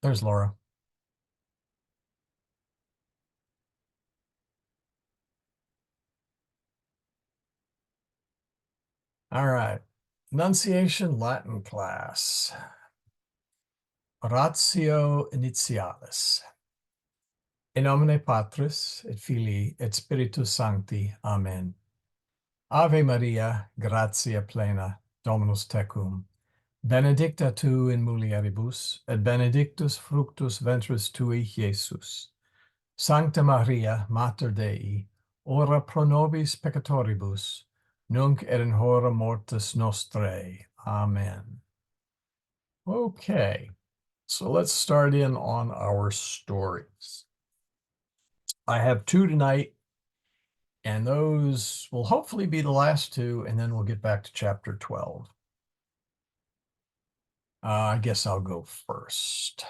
there's Laura. All right. Annunciation Latin class. Oratio initialis. In nomine Patris et Filii et Spiritus Sancti. Amen. Ave Maria, gratia plena, Dominus tecum. Benedicta tu in mulieribus, et benedictus fructus ventris tui, Iesus. Sancta Maria, Mater Dei, ora pro nobis peccatoribus, nunc et in hora mortis nostrae. Amen. Okay, so let's start in on our stories. I have two tonight, and those will hopefully be the last two, and then we'll get back to chapter 12. I guess I'll go first.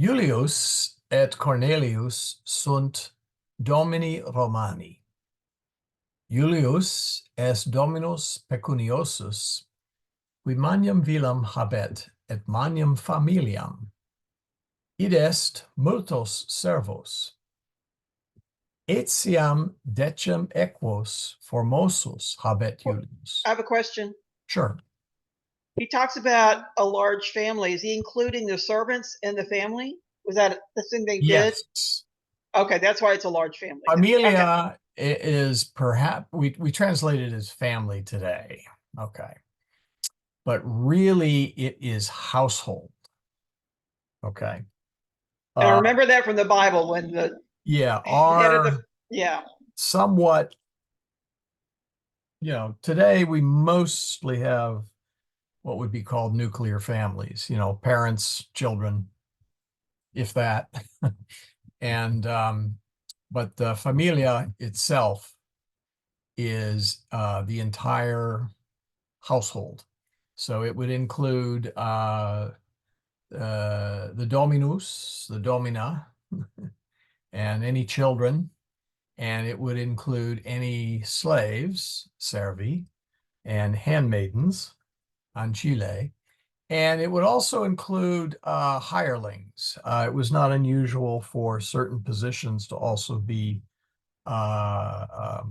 Julius et Cornelius sunt domini Romani. Julius est dominus pecuniosus, qui magnum vilam habet et magnum familiam. Id est multos servos. Etiam decem equos formosus habet Julius. I have a question. Sure. He talks about a large family. Is he including the servants in the family? Was that the thing they did? Yes. Okay, that's why it's a large family. Familia is perhaps, we translate it as family today. Okay. But really it is household. Okay. And I remember that from the Bible when the somewhat, today we mostly have what would be called nuclear families, parents, children, if that. And but the familia itself is the entire household. So it would include the dominus, the domina, and any children, and it would include any slaves, servi, and handmaidens, ancile, and it would also include hirelings. It was not unusual for certain positions to also be hired.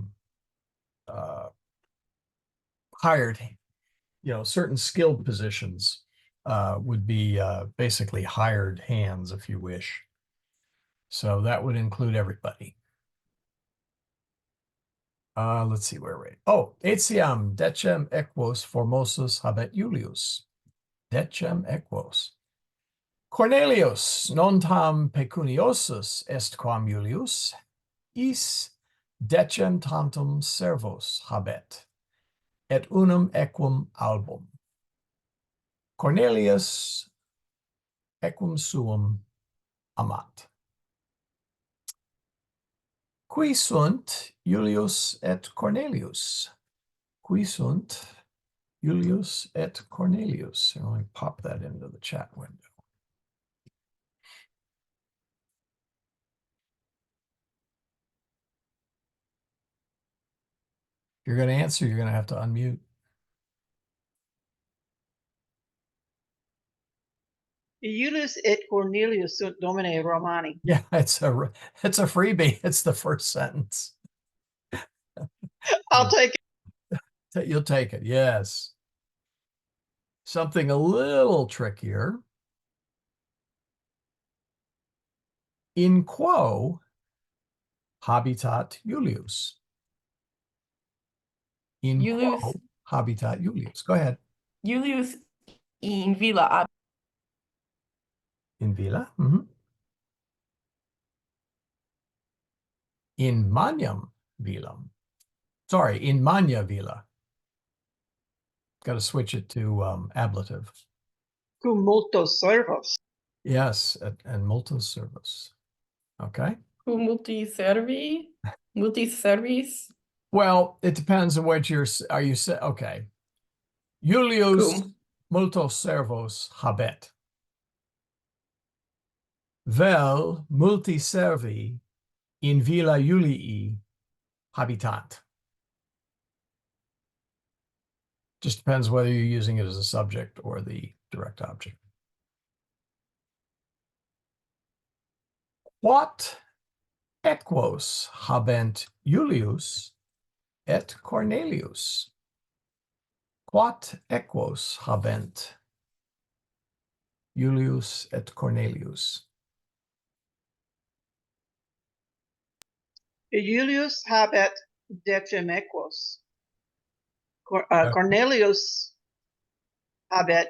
Certain skilled positions would be basically hired hands, if you wish. So that would include everybody. Let's see where we're. Oh, etiam decem equos formosus habet Julius. Decem equos. Cornelius non tam pecuniosus est quam Julius, is decem tantum servos habet, et unum equum album. Cornelius equum suum amat. Qui sunt Julius et Cornelius? Qui sunt Julius et Cornelius? And let me pop that into the chat window. If you're going to answer, you're going to have to unmute. Julius et Cornelius sunt domini Romani. Yeah, it's a freebie. It's the first sentence. I'll take it. You'll take it, yes. Something a little trickier. In quo habitat Julius? In quo habitat Julius? Go ahead. Julius in villa. In villa? Mm-hmm. In magnam villam. Sorry, in magna villa. Got to switch it to ablative. Cum multos servos. Yes, and multos servos. Okay. Cum multi servi? Multi servis? Well, it depends on what are you say? Okay. Julius multos servos habet. Vel multi servi in villa Julii habitant. Just depends whether you're using it as a subject or the direct object. What equos habent Julius et Cornelius? Quat equos habent Julius et Cornelius? Julius habet decem equos. Okay. Cornelius habet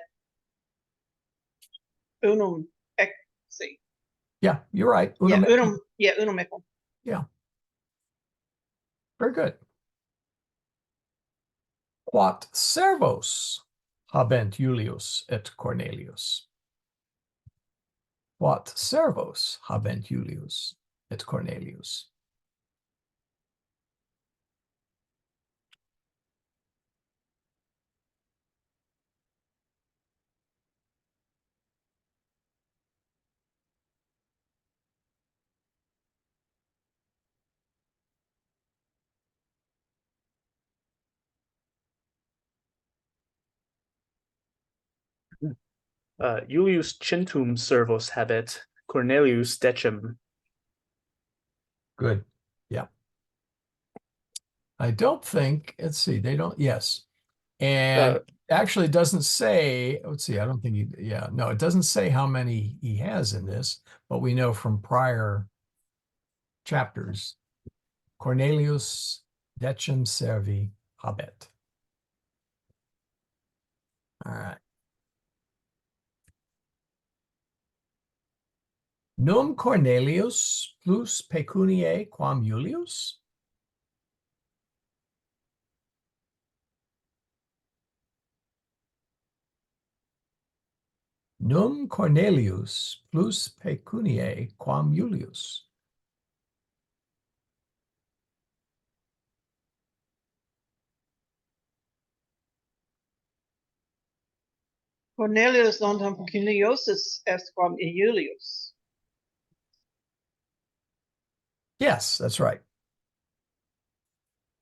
unum eq. See. Yeah, you're right. Yeah, Unum. unum equum. Yeah. Very good. Quat servos habent Julius et Cornelius? Quat servos habent Julius et Cornelius? Julius centum servos habet, Cornelius decem. Good. Yeah. I don't think, let's see, they don't, yes. And actually it doesn't say, let's see, I don't think no, it doesn't say how many he has in this, but we know from prior chapters, Cornelius decem servi habet. All right. Num Cornelius plus pecuniae quam Julius? Num Cornelius plus pecuniae quam Julius? Cornelius non pecuniosus est quam Julius. Yes, that's right.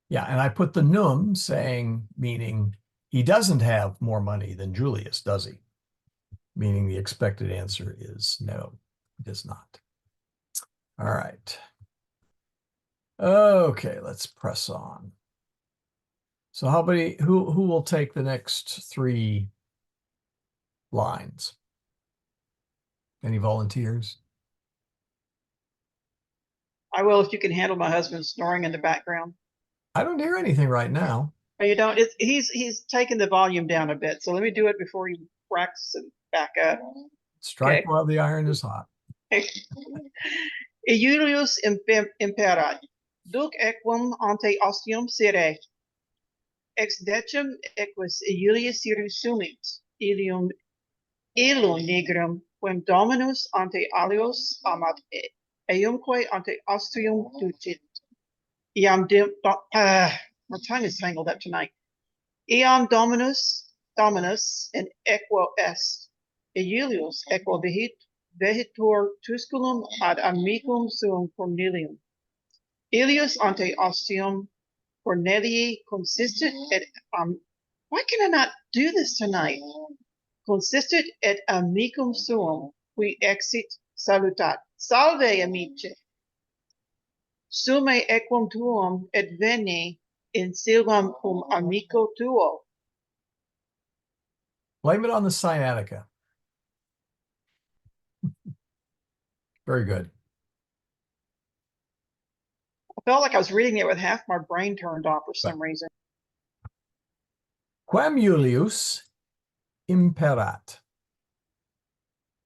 Yeah, and I put the num saying, meaning he doesn't have more money than Julius, does he? Meaning the expected answer is no, he does not. All right. Okay, let's press on. So who will take the next 3 lines? Any volunteers? I will if you can handle my husband snoring in the background. I don't hear anything right now. Oh, you don't? He's taken the volume down a bit, so let me do it before he cracks it back up. Strike Okay. while the iron is hot. Julius imperat, duc equum ante ostium sere. Ex decem equus Julius Syrus sumit, illum nigrum, quem dominus ante alios amat eumque ante ostium ducit. My tongue is tangled up tonight. Iam dominus in equo est. Julius equo vehitur tusculum ad amicum suum Cornelium. Ilius ante ostium Cornelii consistit et why can I not do this tonight? Consistit et amicum suum, qui exit salutat. Salve, amice. Sume equum tuum et veni in silvam cum amico tuo. Blame it on the sciatica. Very good. I felt like I was reading it with half my brain turned off for some reason. Quem Julius imperat?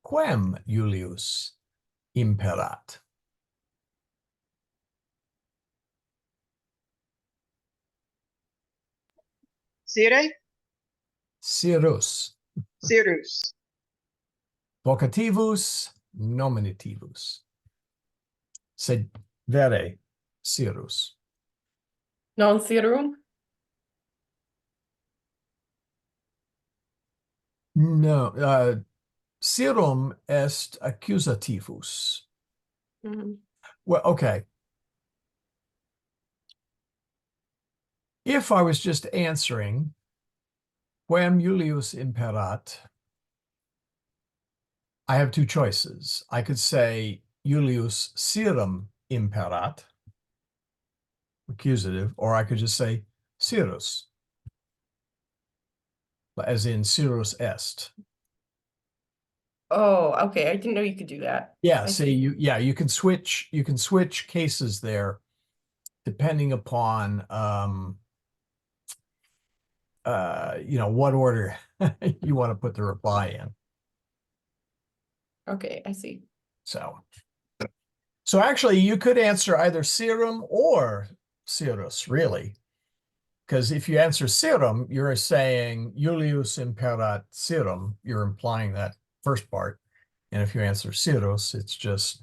Quem Julius imperat? Sire? Cyrus. Cyrus. Vocativus nominativus. Sed vere Cyrus. Non serum? No, Cyrum est accusativus. Mhm. Well, okay. If I was just answering, quem Julius imperat, I have 2 choices. I could say Julius Sirum imperat, accusative, or I could just say Cyrus, as in Cyrus est. Oh, okay. I didn't know you could do that. Yeah, I see, see. you can switch cases there depending upon what order you want to put the reply in. Okay, I see. So actually you could answer either Serum or Cyrus, really. Because if you answer Serum, you're saying Julius imperat Serum, you're implying that first part. And if you answer Cyrus, it's just,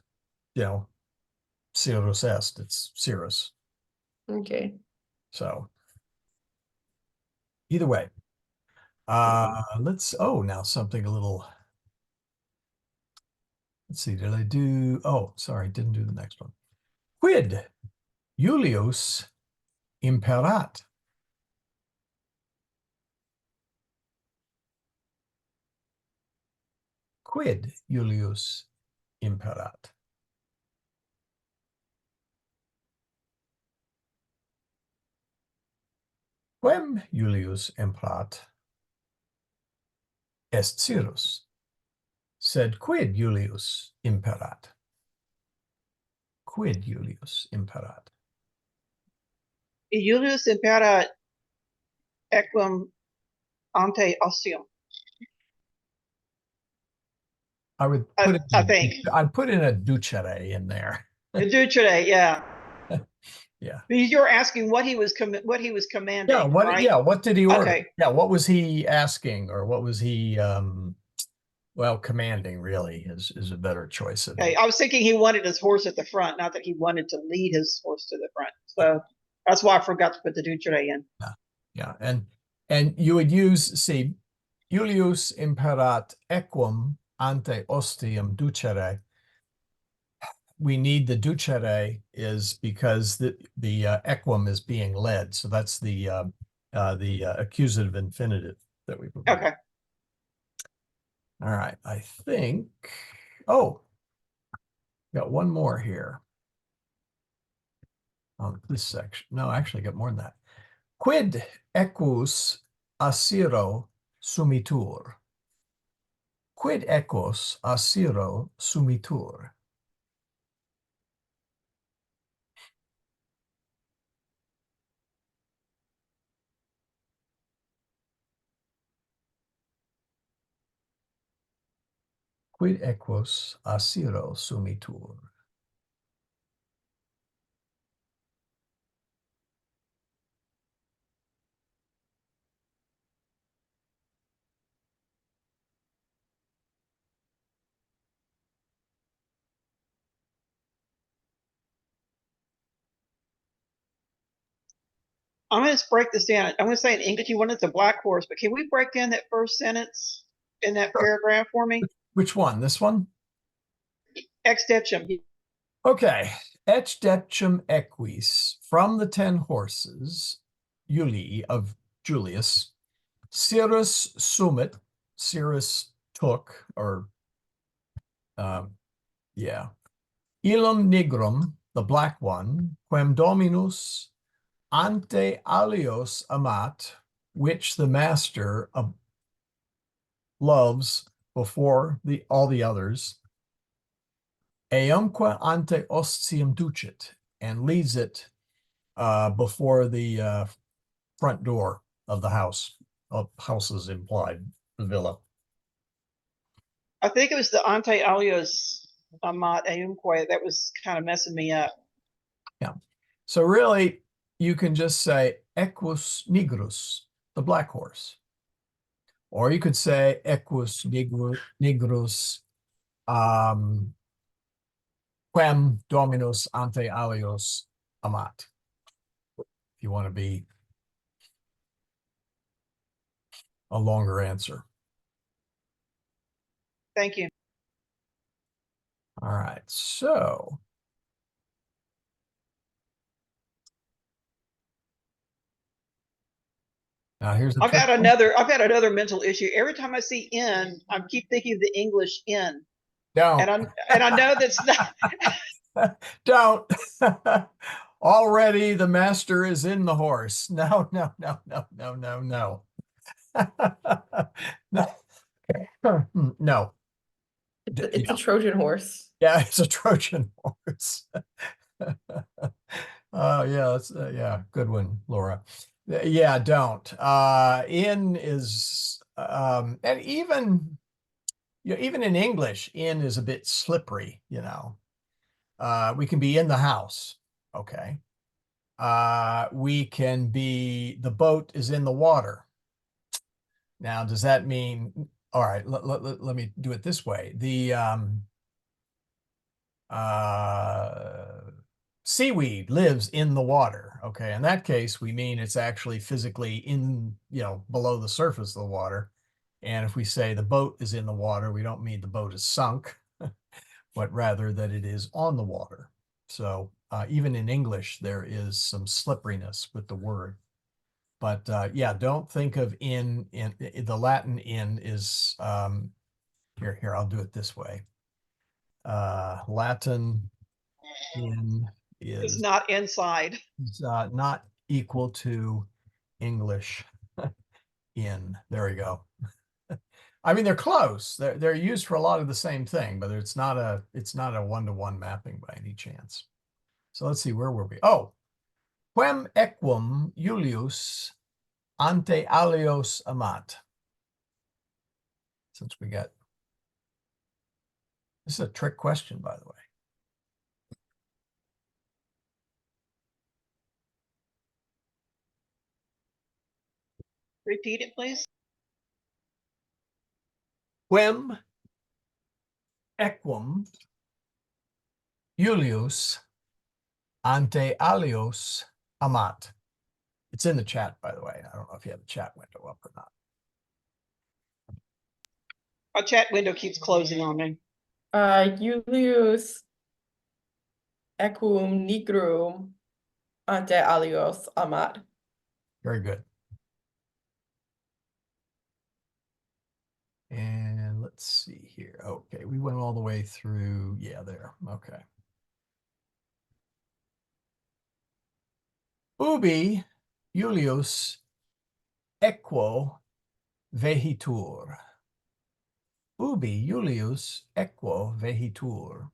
Cyrus est, it's Cyrus. Okay. So either way. Now something a little, let's see, did I do, sorry, didn't do the next one. Quid Julius imperat? Quid Julius imperat? Quem Julius imperat est Cyrus, sed quid Julius imperat? Quid Julius imperat? Julius imperat equum ante ostium. I would I put think. I'd put in a ducere in there. The ducere, yeah. Yeah. Because you're asking what he was commanding, Yeah, right? what did he order? Okay. Yeah, what was he asking, or what was he commanding, really is a better choice of Okay, I was thinking he wanted his horse at the front, not that he wanted to lead his horse to the front. So that's why I forgot to put the ducere in. Yeah, and you would use, see, Julius imperat equum ante ostium ducere. We need the ducere is because the equum is being led, so that's the accusative infinitive that we put. Okay. All right, I think. Oh, got one more here on this section. No, actually, got more than that. Quid equus asiro sumitur? Quid equus asiro sumitur? Quid equus asiro sumitur? I'm going to break this down. I'm going to say in English, you wanted the black horse, but can we break down that first sentence in that paragraph for me? Which one? This one? Ex deptum. Okay. Et deptum equis, from the 10 horses, Julii of Julius, Cyrus sumit, Cyrus took, or Ilum nigrum, the black one, quem dominus ante alios amat, which the master loves before all the others, eumque ante ostium ducit, and leads it before the front door of the house. House is implied, the villa. I think it was the ante alios amat eumque that was kind of messing me up. Yeah. So really, you can just say equus nigrus, the black horse. Or you could say equus nigrus quem dominus ante alios amat. If you want to be a longer answer. Thank you. All right, so now here's the I've trick had another mental issue. Every time I see in, I keep thinking of the English in. Don't. and I know that's not. Don't. Already the master is in the horse. No, no, no, no, no, no, no. No. No. It's a Trojan horse. Yeah, it's a Trojan horse. Yeah, that's yeah, good one, Laura. Yeah, don't. In is and even even in English, in is a bit slippery, you know. We can be in the house, okay. We can be the boat is in the water. Now, does that mean all right, let me do it this way. The seaweed lives in the water. Okay. In that case, we mean it's actually physically in, below the surface of the water. And if we say the boat is in the water, we don't mean the boat is sunk, but rather that it is on the water. So even in English, there is some slipperiness with the word. But yeah, don't think of in the Latin in is here, I'll do it this way. Latin in It's is not inside. not equal to English in. There we go. I mean, they're close. They're used for a lot of the same thing, but it's not a one-to-one mapping by any chance. So let's see, where were we? Oh, quem equum Julius ante alios amat. Since we got this is a trick question, by the way. Repeat it, please. Quem equum Julius ante alios amat. It's in the chat, by the way. I don't know if you have the chat window up or not. Our chat window keeps closing on me. Julius equum nigrum ante alios amat. Very good. And let's see here. Okay, we went all the way through. Yeah, there. Okay. Ubi Julius equo vehitur. Ubi Julius equo vehitur.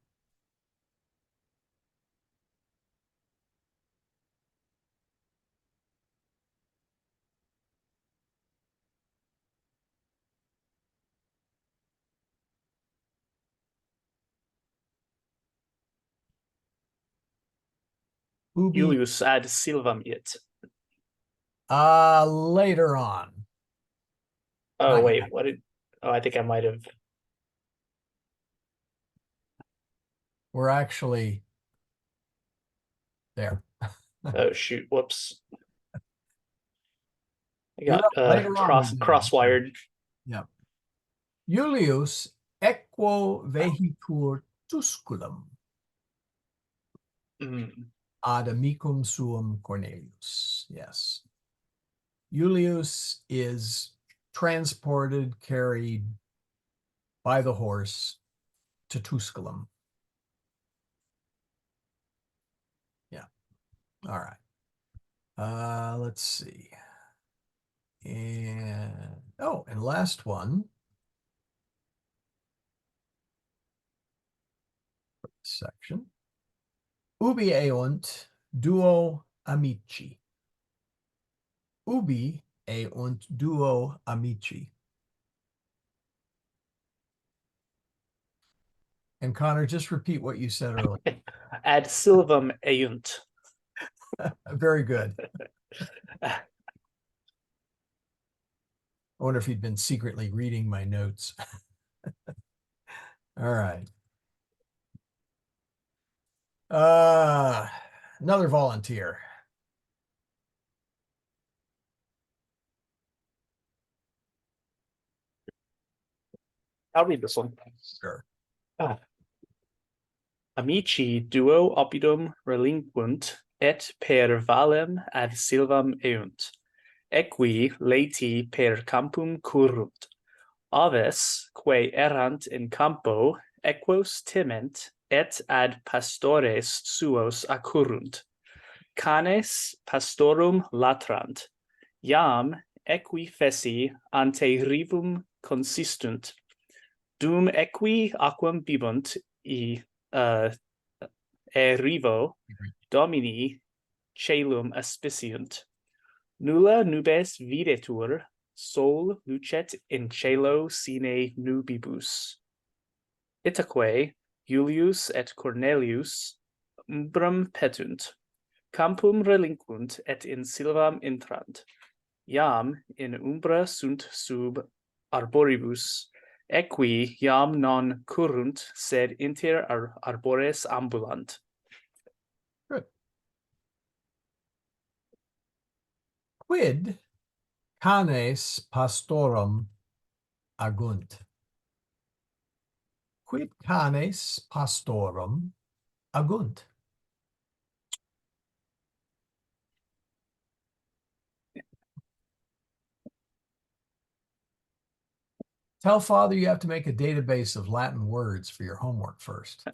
Ubi Julius ad silvam it. later on. Oh, Not wait, yet. what did... Oh, I think I might have... We're actually there. Oh, shoot, whoops. I You're got right. Later on, we did. cross-wired. Yeah. Julius equo vehitur Tusculum ad amicum suum Cornelius. Yes. Julius is transported, carried by the horse to Tusculum. Yeah. All right. Let's see. And and last one. Section. Ubi eunt duo amici. Ubi eunt duo amici. And Connor, just repeat what you said earlier. Ad silvam eunt. Very good. I wonder if he'd been secretly reading my notes. All right. Another volunteer. I'll read this one. Sure. Amici duo oppidum relinquunt et per valem ad silvam eunt. Equi laeti per campum currunt. Aves, quae errant in campo, equos timent et ad pastores suos accurrunt. Canes pastorum latrant. Iam equi feci ante rivum consistunt. Dum equi aquam bibunt rivo domini caelum aspiciunt. Nulla nubes videtur, sol lucet in caelo sine nubibus. Itaque Iulius et Cornelius umbram petunt, campum relinquunt et in sylvam intrant. Iam in umbra sunt sub arboribus, equi iam non currunt, sed inter arbores ambulant. Good. Quid canes pastorum agunt? Quid canes pastorum agunt? Tell Father you have to make a database of Latin words for your homework first.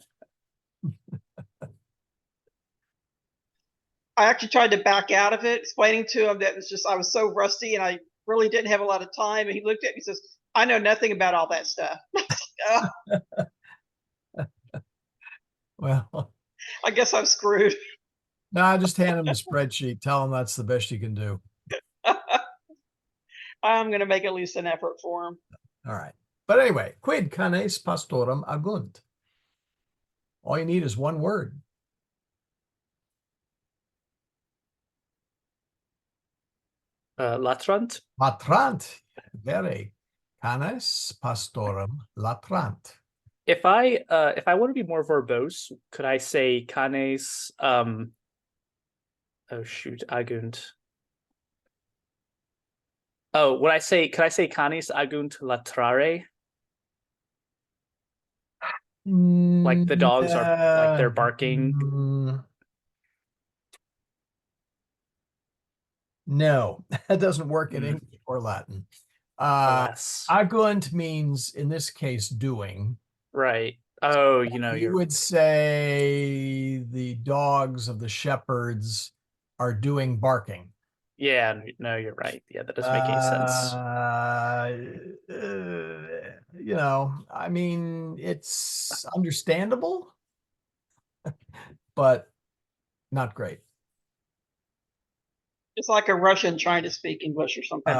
I actually tried to back out of it, explaining to him that it was just I was so rusty and I really didn't have a lot of time. And he looked at me and says, I know nothing about all that stuff. Well, I guess I'm screwed. no, just hand him the spreadsheet. Tell him that's the best you can do. I'm going to make at least an effort for him. All right. But anyway, quid canes pastorum agunt? All you need is one word. Latrant? Latrant. Vere. Canes pastorum latrant. If I want to be more verbose, could I say canes oh shoot, agunt. Oh, could I say canes agunt latrare? Like the dogs are like they're barking. No, that doesn't work in English or Latin. Alas. Agunt means, in this case, doing. Right. Oh, you know, You would say the dogs of the shepherds are doing barking. yeah, no, you're right. Yeah, that doesn't make any sense. You know, I mean, it's understandable, but not great. It's like a Russian trying to speak English or something.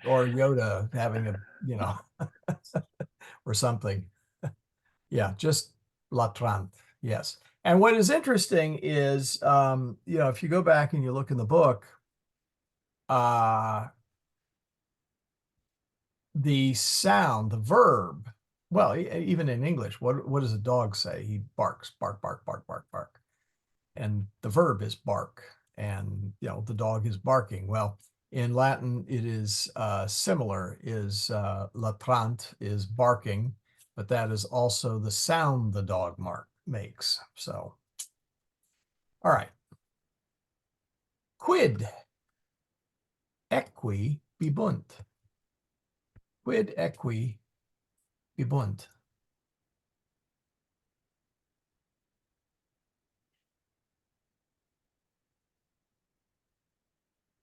Or Yoda having a, you know, or something. Yeah, just latrant. Yes. And what is interesting is, you know, if you go back and you look in the book, the sound, the verb, well, even in English, what does a dog say? He barks, bark, bark, bark, bark, bark. And the verb is bark. And, you know, the dog is barking. Well, in Latin, it is similar, is latrant is barking, but that is also the sound the dog makes. So, all right. Quid equi bibunt? Quid equi bibunt?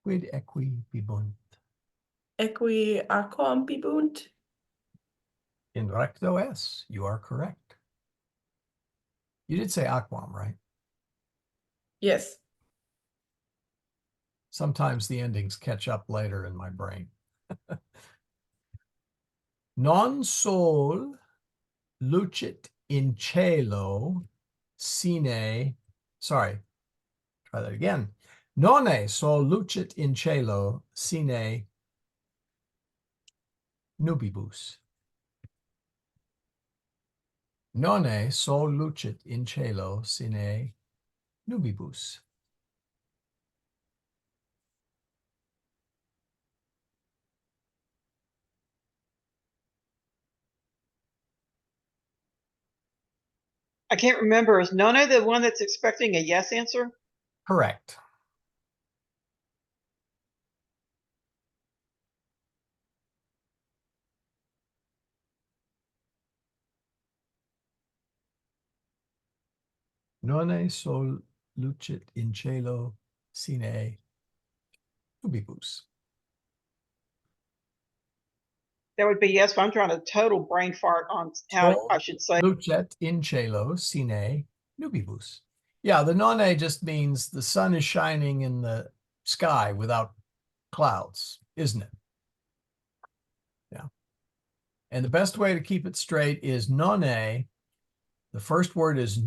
Quid equi bibunt? Equi aquam bibunt? In recto es, you are correct. You did say aquam, right? Yes. Sometimes the endings catch up later in my brain. Non sol lucit in cielo sine, sorry, try that again. Nonne sol lucit in cielo sine nubibus. Nonne sol lucit in cielo sine nubibus. I can't remember. Is Nona the one that's expecting a yes answer? Correct. nonne sol lucet in cielo sine nubibus. That would be yes, but I'm trying to total brain fart on how Sol I should say. lucet in cielo sine nubibus. Yeah, the nonne just means the sun is shining in the sky without clouds, isn't it? Yeah. And the best way to keep it straight is nonne. The first word is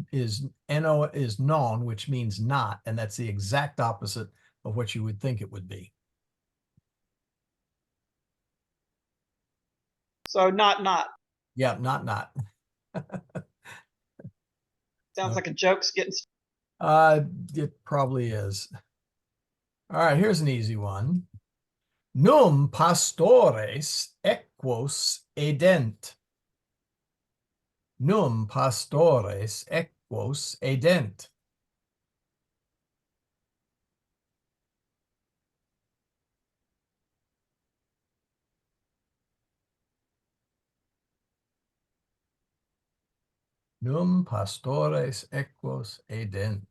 non, which means not, and that's the exact opposite of what you would think it would be. So not. Yeah, not. Sounds No. like a joke's getting. It probably is. All right, here's an easy one. Num pastores equos edent. Num pastores equos edent. Num pastores equos edent.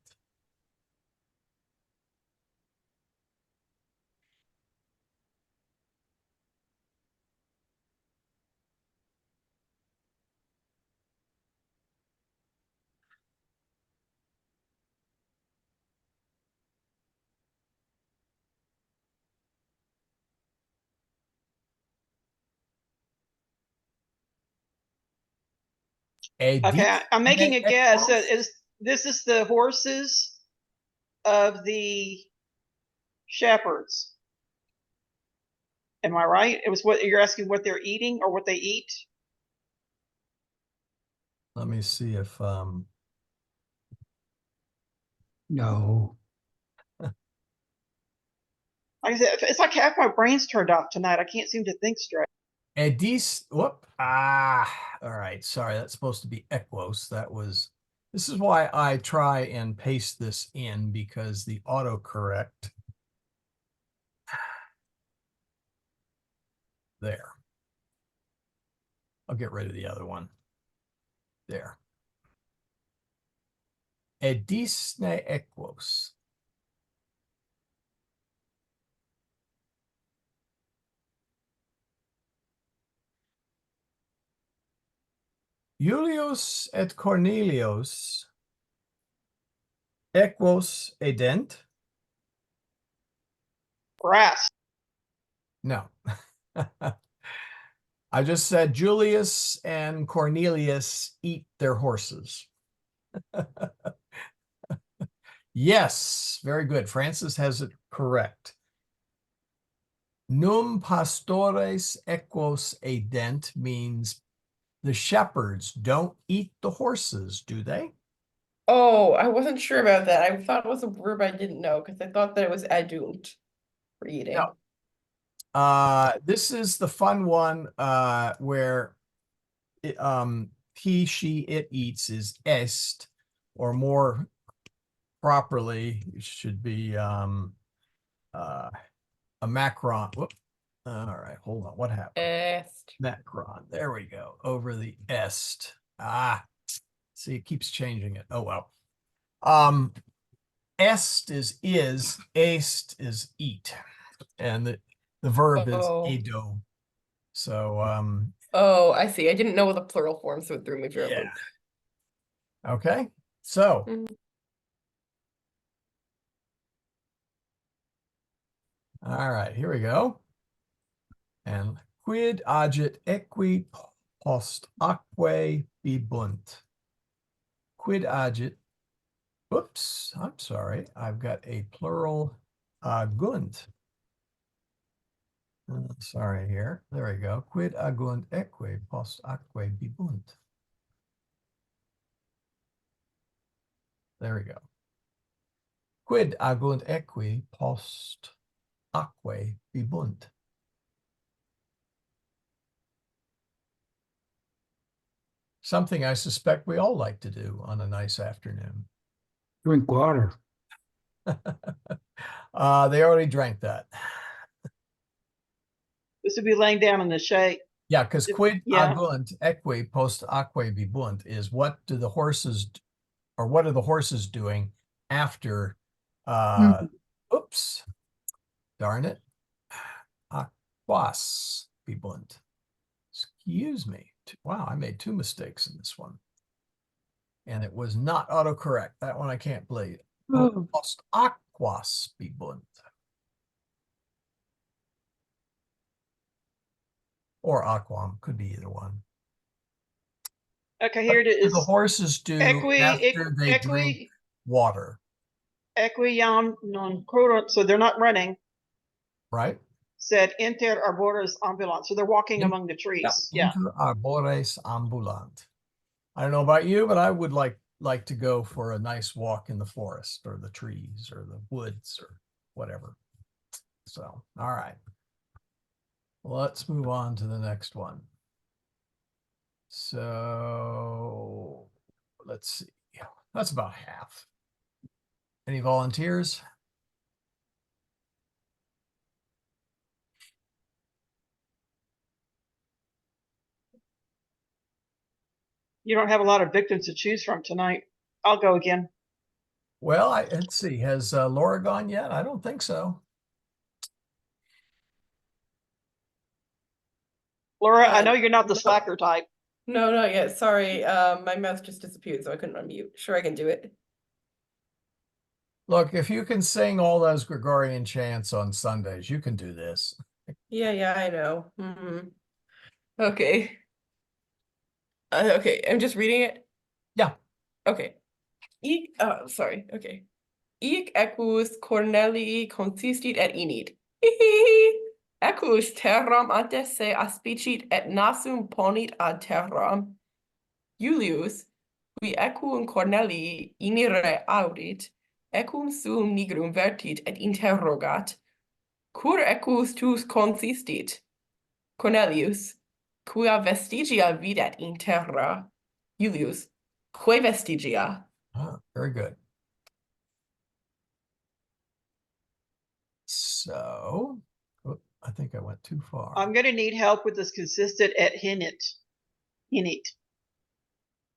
Okay, I'm making a guess. Equos. This is the horses of the shepherds? Am I right? It was what you're asking, what they're eating or what they eat? Let me see if No. Like I said, it's like half my brain's turned off tonight. I can't seem to think straight. Edis, whoop, all right, sorry, that's supposed to be equos. This is why I try and paste this in, because the autocorrect there. I'll get rid of the other one. There. Edisne equos. Julius et Cornelius equos edent. Grass. No. I just said Julius and Cornelius eat their horses. Yes, very good. Francis has it correct. Num pastores equos edent means the shepherds don't eat the horses, do they? Oh, I wasn't sure about that. I thought it was a verb I didn't know because I thought that it was adjunct for eating. No. This is the fun one where he, she, it eats is est, or more properly, it should be a macron. Whoop. All right, hold on. What happened? Est. Macron. There we go. Over the est. See, it keeps changing it. Oh well. Est is, est is eat, and the verb is edo. So Oh, I see. I didn't know the plural form, so it threw me for a yeah. loop. Okay. So Mhm. all right, here we go. And quid agit equi post aquae bibunt. Quid agit. Oops, I'm sorry. I've got a plural agunt. Sorry here. There we go. Quid agunt equi post aquae bibunt. There we go. Quid agunt equi post aquae bibunt. Something I suspect we all like to do on a nice afternoon. Drink water. They already drank that. This would be laying down in the shade. Yeah, because quid Yeah. agunt equi post aquae bibunt is what do the horses or what are the horses doing after, oops, darn it, aquas, bibunt. Excuse me. Wow, I made 2 mistakes in this one. And it was not autocorrect. That one I can't believe. Oh. Post aquas bibunt. Or aquam, could be either one. Okay, here it What do is. the horses do after they drink water, Equiam non current, so they're not running. right? Said inter arbores ambulant, so they're walking among the trees. Yeah. Inter arbores ambulant. I don't know about you, but I would like to go for a nice walk in the forest or the trees or the woods or whatever. So, all right. Let's move on to the next one. So let's see. That's about half. Any volunteers? You don't have a lot of victims to choose from tonight. I'll go again. Well, let's see. Has Laura gone yet? I don't think so. Laura, I know you're not the slacker type. No, not yet. Sorry. My mouse just disappeared, so I couldn't unmute. Sure, I can do it. Look, if you can sing all those Gregorian chants on Sundays, you can do this. Yeah, I know. Okay. Okay, I'm just reading it. Yeah. Okay. Sorry. Okay. Ic equus Cornelii consistit et init. Equus terram ante se aspicit et nasum ponit ad terram. Julius, qui equum Cornelii inire audit, equum suum nigrum vertit et interrogat, cur equus tus consistit? Cornelius, quia vestigia videt in terra. Julius, quae vestigia? Very good. So, I think I went too far. I'm going to need help with this consistent et hinit. Hinit.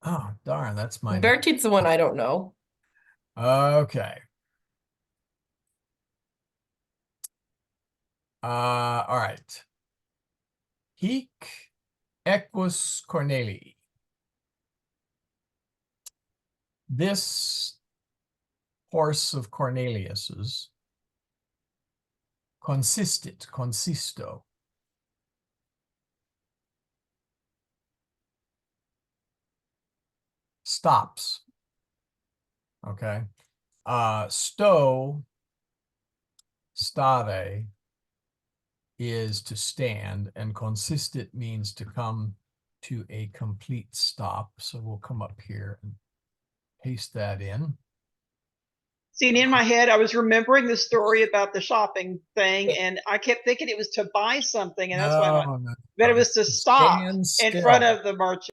Oh, darn, that's my name. Vertit's the one I don't know. Okay. All right. Hic equus Cornelii. This horse of Cornelius's consisto. Stops. Okay. Stare is to stand, and consistit means to come to a complete stop. So we'll come up here and paste that in. See, and in my head, I was remembering the story about the shopping thing, and I kept thinking it was to buy something, and that's why I went. But it was to stop in front of the merchant.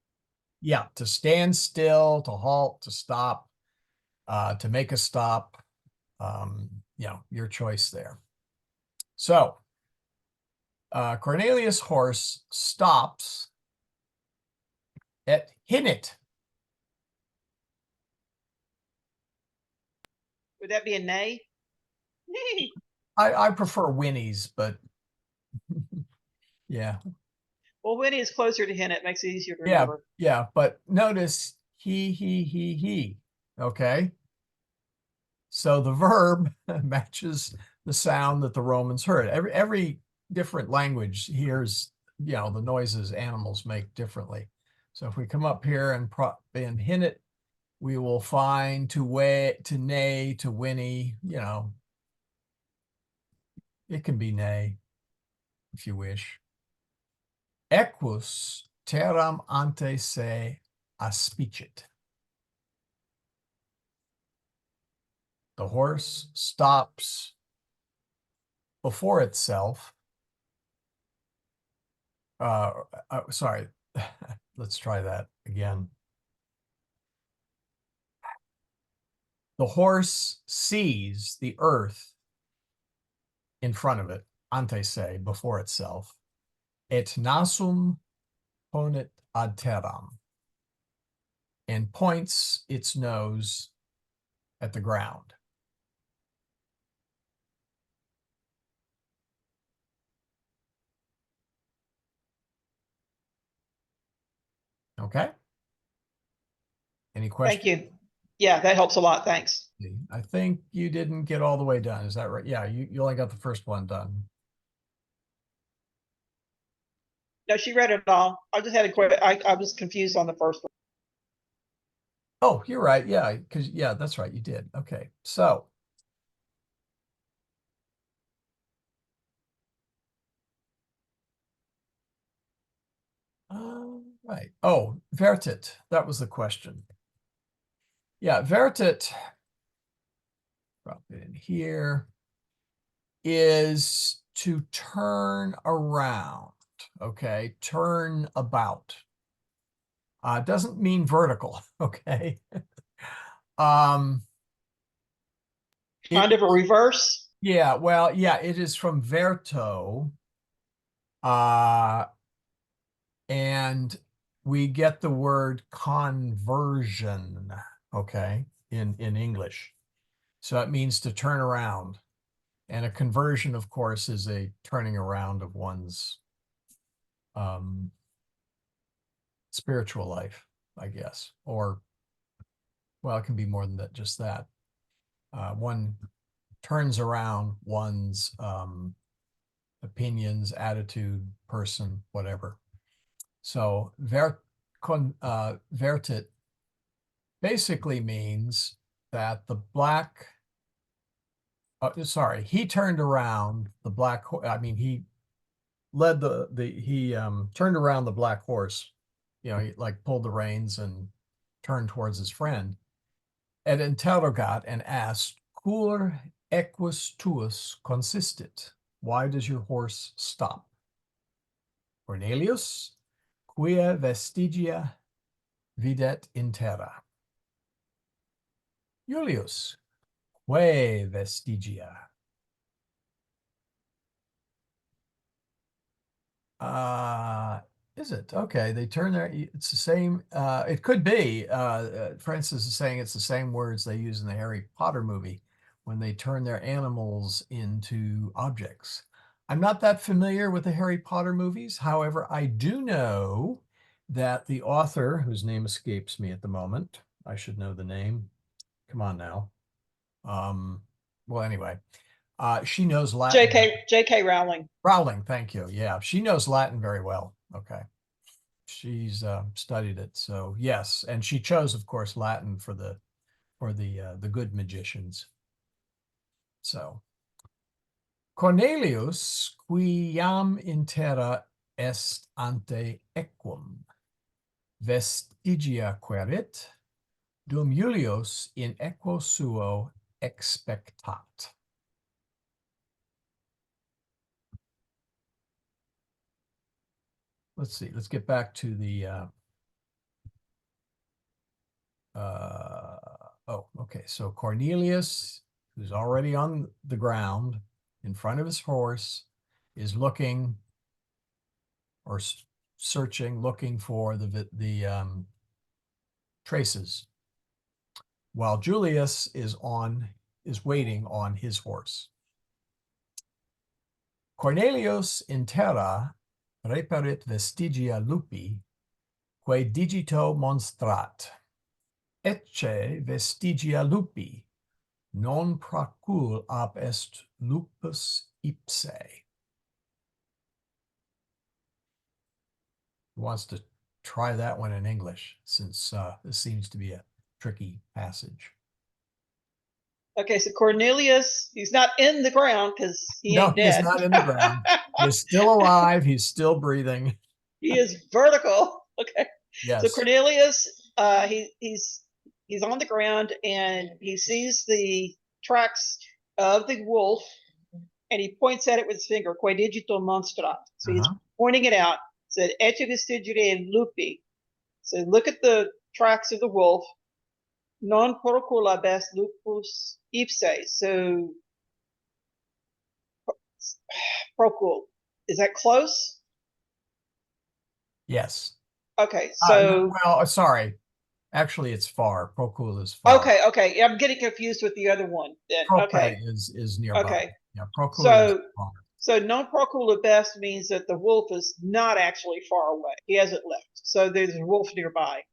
Yeah, to stand still, to halt, to stop, to make a stop. Your choice there. So, Cornelius' horse stops at hinit. Would that be a nay? I prefer whinnies, but yeah. Well, Winnie is closer to Hinnet. Makes it easier to remember. Yeah, but notice he. Okay. So the verb matches the sound that the Romans heard. Every different language hears, the noises animals make differently. So if we come up here and hint it, we will find to neigh, to whinny, it can be neigh if you wish. Equus terram ante se aspicit. The horse stops before itself. Sorry, let's try that again. The horse sees the earth in front of it, ante se, before itself. Et nasum ponit ad terram. and points its nose at the ground. Okay? Any questions? Thank you. Yeah, that helps a lot. Thanks. I think you didn't get all the way done. Is that right? Yeah, you only got the first one done. No, she read it all. I just had a question. I was confused on the first one. Oh, you're right. Yeah, because yeah, that's right. You did. Okay. So right. Oh, vertit. That was the question. Yeah, vertit, drop it in here, is to turn around. Okay, turn about. Doesn't mean vertical. Okay. um Kind of a reverse. Yeah, well, yeah, it is from verto. And we get the word conversion, okay, in English. So it means to turn around. And a conversion, of course, is a turning around of one's spiritual life, I guess. Or, well, it can be more than that, just that. One turns around one's opinions, attitude, person, whatever. So vertit basically means that the black, sorry, he turned around the black, I mean, he led he turned around the black horse, you know, he like pulled the reins and turned towards his friend, et interrogat, and asked, cur equus tuus consistit? Why does your horse stop? Cornelius, quia vestigia videt in terra. Julius, quae vestigia? Is it? Okay, they turn their, it's the same, it could be, Francis is saying it's the same words they use in the Harry Potter movie when they turn their animals into objects. I'm not that familiar with the Harry Potter movies. However, I do know that the author, whose name escapes me at the moment, I should know the name. Come on now. Well, anyway, she knows Latin. J.K. Rowling. Rowling, thank you. Yeah, she knows Latin very well. Okay. She's studied it. So yes, and she chose, of course, Latin for the good magicians. So Cornelius, qui jam in terra est ante equum, vestigia querit, dum Julius in equo suo expectat. Let's see. Let's get back to the oh, okay. So Cornelius, who's already on the ground in front of his horse, is looking or searching, looking for the traces, while Julius is waiting on his horse. Cornelius in terra reperit vestigia lupi, quae digito monstrat. Ecce vestigia lupi, non procul ab est lupus ipse. Who wants to try that one in English, since this seems to be a tricky passage? Okay, so Cornelius, he's not in the ground because he No, ain't he's dead. not in the ground. He's still alive. He's still breathing. He is vertical. Okay. Yes. So Cornelius, he's on the ground and he sees the tracks of the wolf and he points at it with his finger, quae digito monstrat. So he's pointing it out. Said ecce vestigia lupi. So look at the tracks of the wolf. Non procula best lupus ipse. So procul. Is that close? Yes. Okay, so Well, sorry. Actually, it's far. Procul is far. Okay, okay. Yeah, I'm getting confused with the other one then. Prope Okay. is nearby. Okay. Yeah, Procul is So far. so non procul best means that the wolf is not actually far away. He hasn't left. So there's a wolf nearby.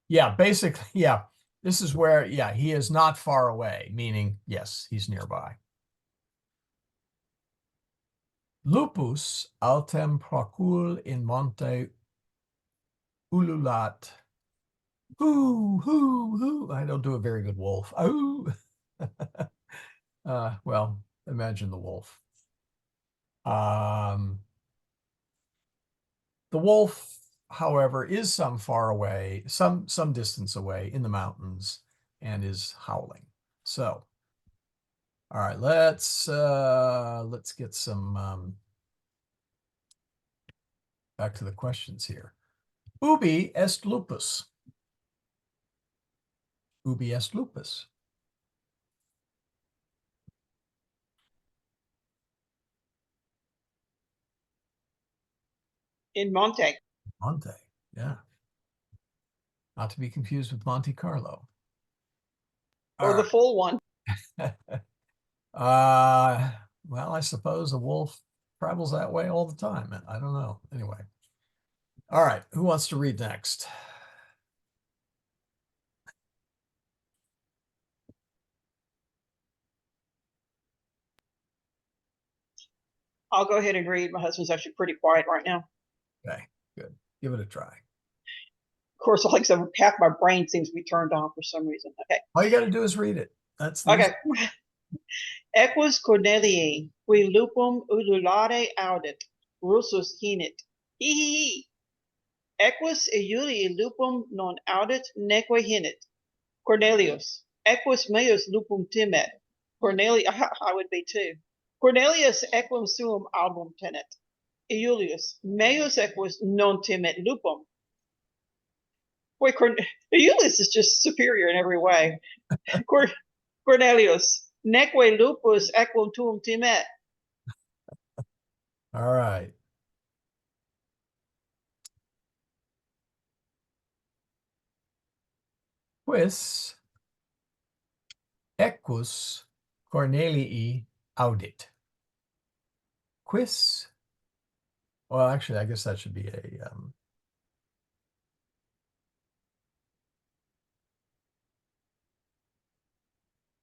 Yeah, basically, yeah. This is where, yeah, he is not far away, meaning, yes, he's nearby. Lupus altem procul in monte ululat. Hoo. I don't do a very good wolf. Ooh. Well, imagine the wolf. The wolf, however, is some far away, some distance away in the mountains, and is howling. So, all right, let's get some back to the questions here. Ubi est lupus? Ubi est lupus? In Monte. Monte, yeah. Not to be confused with Monte Carlo. Or the full one. Well, I suppose a wolf travels that way all the time. I don't know. Anyway. All right, who wants to read next? I'll go ahead and read. My husband's actually pretty quiet right now. Okay, good. Give it a try. Of course, like so half my brain seems to be turned on for some reason. Okay. All you got to do is read it. That's the Okay. Equus Corneliae, qui lupum ululare audit, russus hinit. Hihihi. Equus Iulii lupum non audit neque hinit. Cornelius. Equus meus lupum timet. Cornelius, I would be too. Cornelius equum suum album tenet. Iulius, meus equus non timet lupum. Boy, Iulius is just superior in every way. Cornelius, neque lupus equum tuum timet. All right. Quis equus Cornelii audit? Quis, well, actually, I guess that should be a,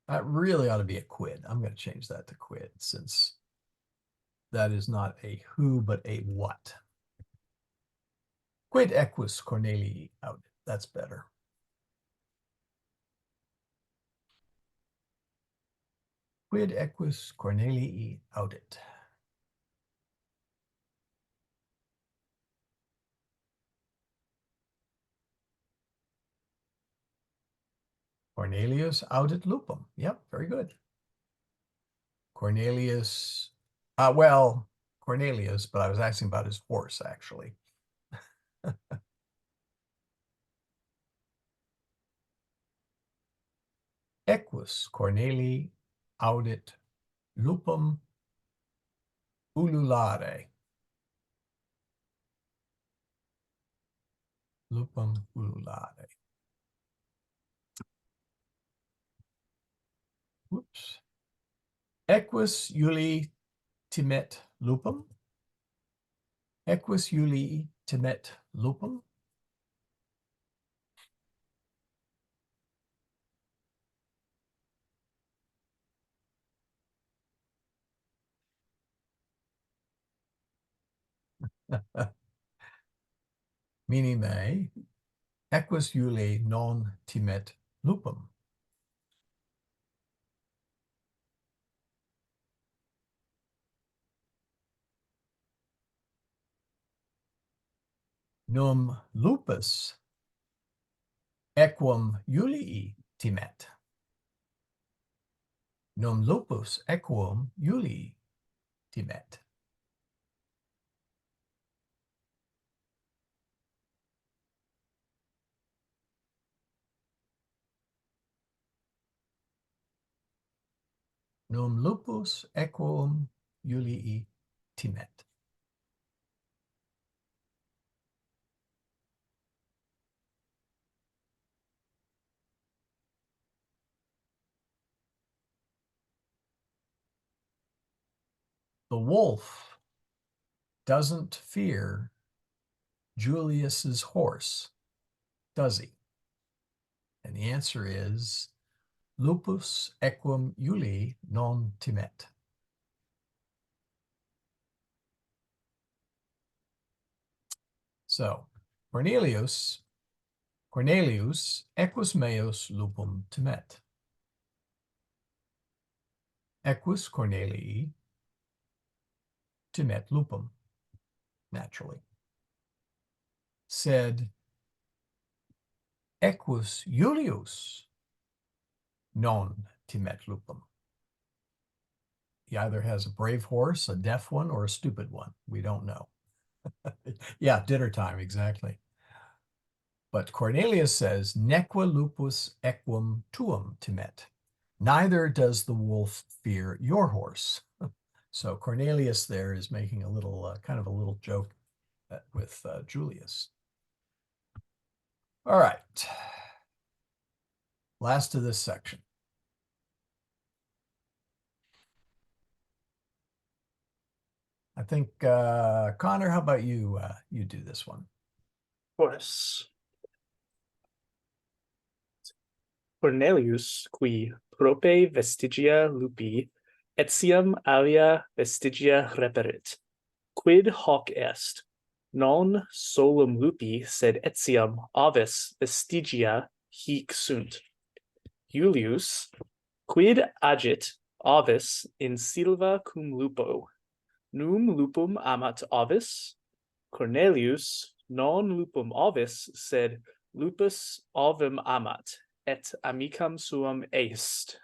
that really ought to be a quid. I'm going to change that to quid since that is not a who, but a what. Quid equus Cornelii audit. That's better. Quid equus Cornelii audit? Cornelius audit lupum. Yep, very good. Cornelius, well, Cornelius, but I was asking about his horse, actually. Equus Cornelii audit lupum ululare. Lupum ululare. Whoops. Equus Iulii timet lupum? Equus Iulii timet lupum? Mini me, equus Iulii non timet lupum? Num lupus equum Iulii timet. Num lupus equum Iulii timet. Num lupus equum Iulii timet. the wolf doesn't fear Julius's horse, does he? And the answer is lupus equum Iulii non timet. So Cornelius equus meus lupum timet. Equus Cornelii timet lupum, naturally. Sed equus Iulius non timet lupum. He either has a brave horse, a deaf one, or a stupid one. We don't know. Yeah, dinner time, exactly. But Cornelius says, neque lupus equum tuum timet. Neither does the wolf fear your horse. So Cornelius there is making a little, kind of a little joke with Julius. All right. Last of this section. I think, Connor, how about you? You do this one. Of course. Cornelius, qui prope vestigia lupi, etiam alia vestigia reperit. Quid hoc est? Non solum lupi, sed etiam avis vestigia hic sunt. Iulius, quid agit avis in silva cum lupo? Num lupum amat avis? Cornelius, non lupum avis, sed lupus ovum amat, et amicam suam est.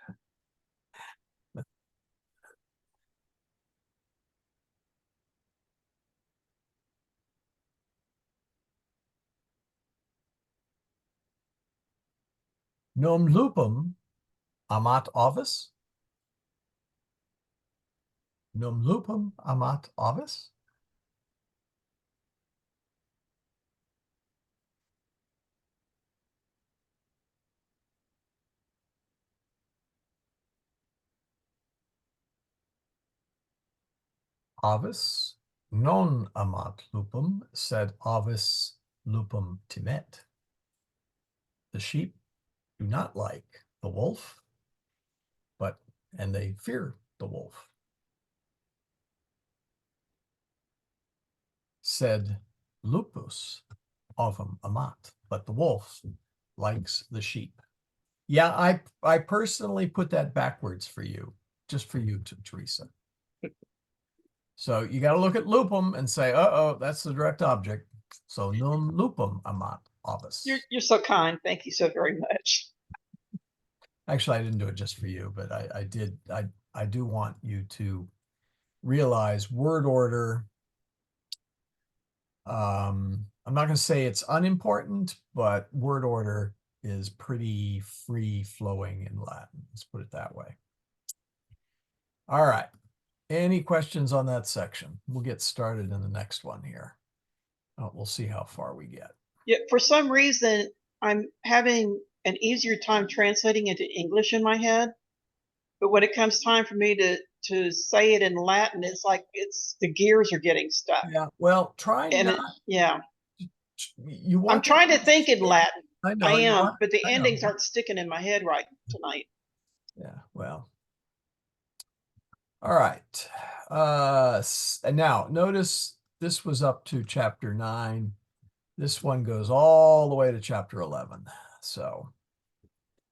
Num lupum amat avis? Num lupum amat avis? Avis non amat lupum, sed avis lupum timet. The sheep do not like the wolf, and they fear the wolf. Sed lupus ovum amat, but the wolf likes the sheep. Yeah, I personally put that backwards for you, just for you, Teresa. So you got to look at lupum and say, uh-oh, that's the direct object. So num lupum amat avis. You're so kind. Thank you so very much. Actually, I didn't do it just for you, but I do want you to realize word order. I'm not going to say it's unimportant, but word order is pretty free flowing in Latin. Let's put it that way. All right. Any questions on that section? We'll get started in the next one here. We'll see how far we get. Yeah, for some reason, I'm having an easier time translating into English in my head. But when it comes time for me to say it in Latin, it's like the gears are getting stuck. Yeah, well, try And not. yeah, You want I'm trying to think in Latin. I know. I you am, want- but the I know. endings aren't sticking in my head right tonight. Yeah, well. All right. And now notice this was up to chapter 9. This one goes all the way to chapter 11. So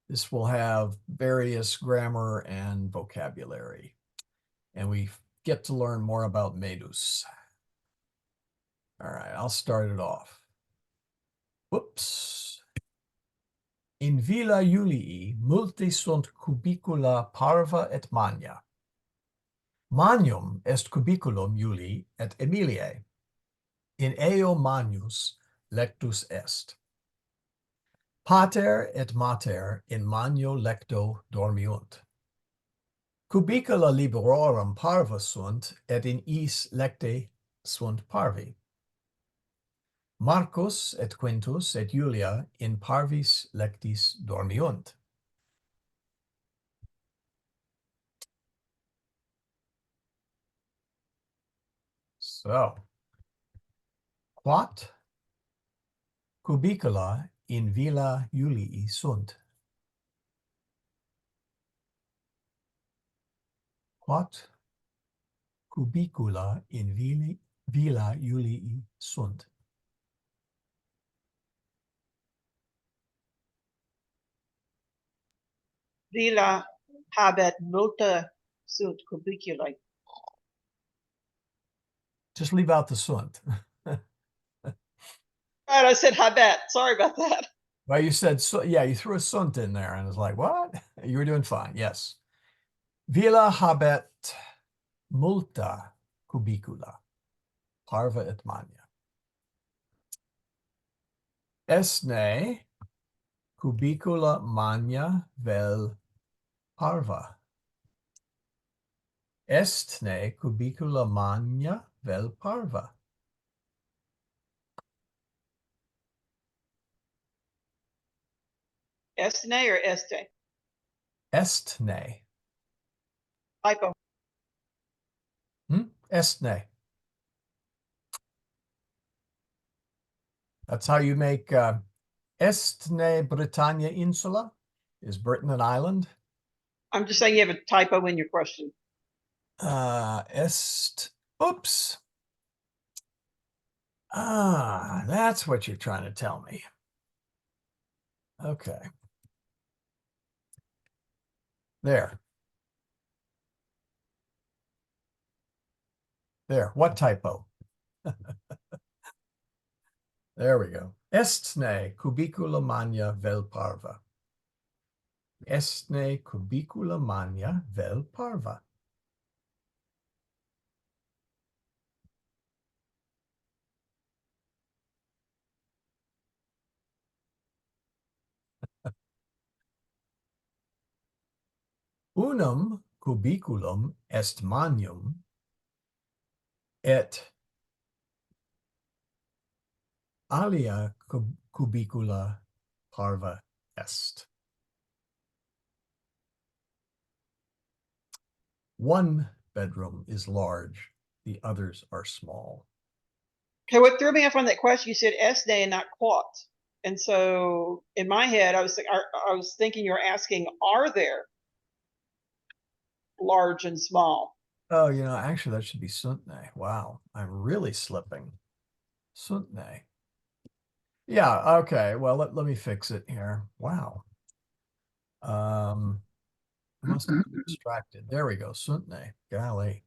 this will have various grammar and vocabulary. And we get to learn more about medus. All right, I'll start it off. Whoops. In villa Julii multe sunt cubicula parva et magna. Magnum est cubiculum Julii et Emiliae. In eo magnus lectus est. Pater et mater in magno lecto dormiunt. Cubicula liberorum parva sunt, et in is lecte sunt parvi. Marcus et Quintus et Julia in parvis lectis dormiunt. So, quat cubicula in villa Julii sunt? Quat cubicula in villa Julii sunt? Villa habet multa sunt cubiculi. Just leave out the sunt. Right, I said habet. Sorry about that. Well, you said, so, yeah, you threw a sunt in there and it's like, what? You were doing fine. Yes. Villa habet multa cubicula, parva et magna. Esne cubicula magna vel parva. Estne cubicula magna vel parva. Estne or este? Estne. Typo. Estne. That's how you make Estne Britannia Insula. Is Britain an island? I'm just saying you have a typo in your question. Oops. That's what you're trying to tell me. Okay. There. There. What typo? There we go. Estne cubicula magna vel parva. Estne cubicula magna vel parva. Unum cubiculum est magnum et alia cubicula parva est. One bedroom is large, the others are small. Okay, what threw me off on that question, you said estne and not quat. And so in my head, I was thinking you were asking, are there large and small? Oh, actually that should be suntne. Wow, I'm really slipping. Suntne. Yeah, okay. Well, let me fix it here. Wow. I must have been distracted. There we go. Suntne. Golly.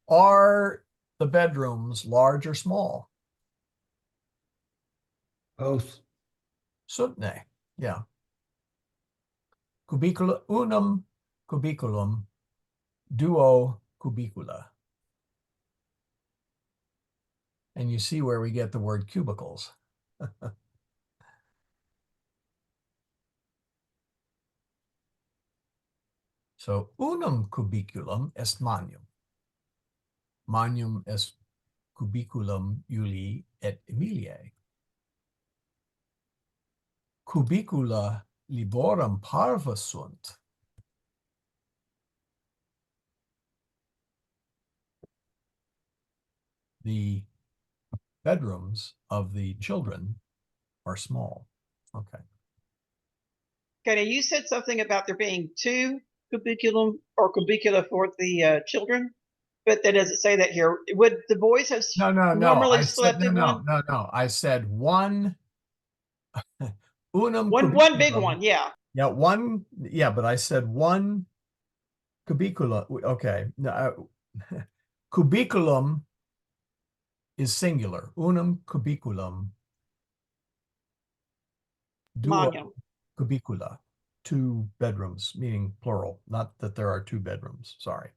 Are the bedrooms large or small? Both. Suntne. Yeah. Cubicula unum cubiculum duo cubicula. And you see where we get the word cubicles. So unum cubiculum est magnum. Magnum est cubiculum Julii et Emiliae. Cubicula liborum parva sunt. The bedrooms of the children are small. Okay. Okay, now you said something about there being two cubiculum or cubicula for the children, but that doesn't say that here. Would the boys have No. normally I said slept in one? No. I said one. Unum One big cubiculum. one, yeah. Yeah, one. Yeah, but I said one cubicula. Okay. No, cubiculum is singular. Unum cubiculum. Duo Magnum. cubicula. Two bedrooms, meaning plural. Not that there are two bedrooms. Sorry.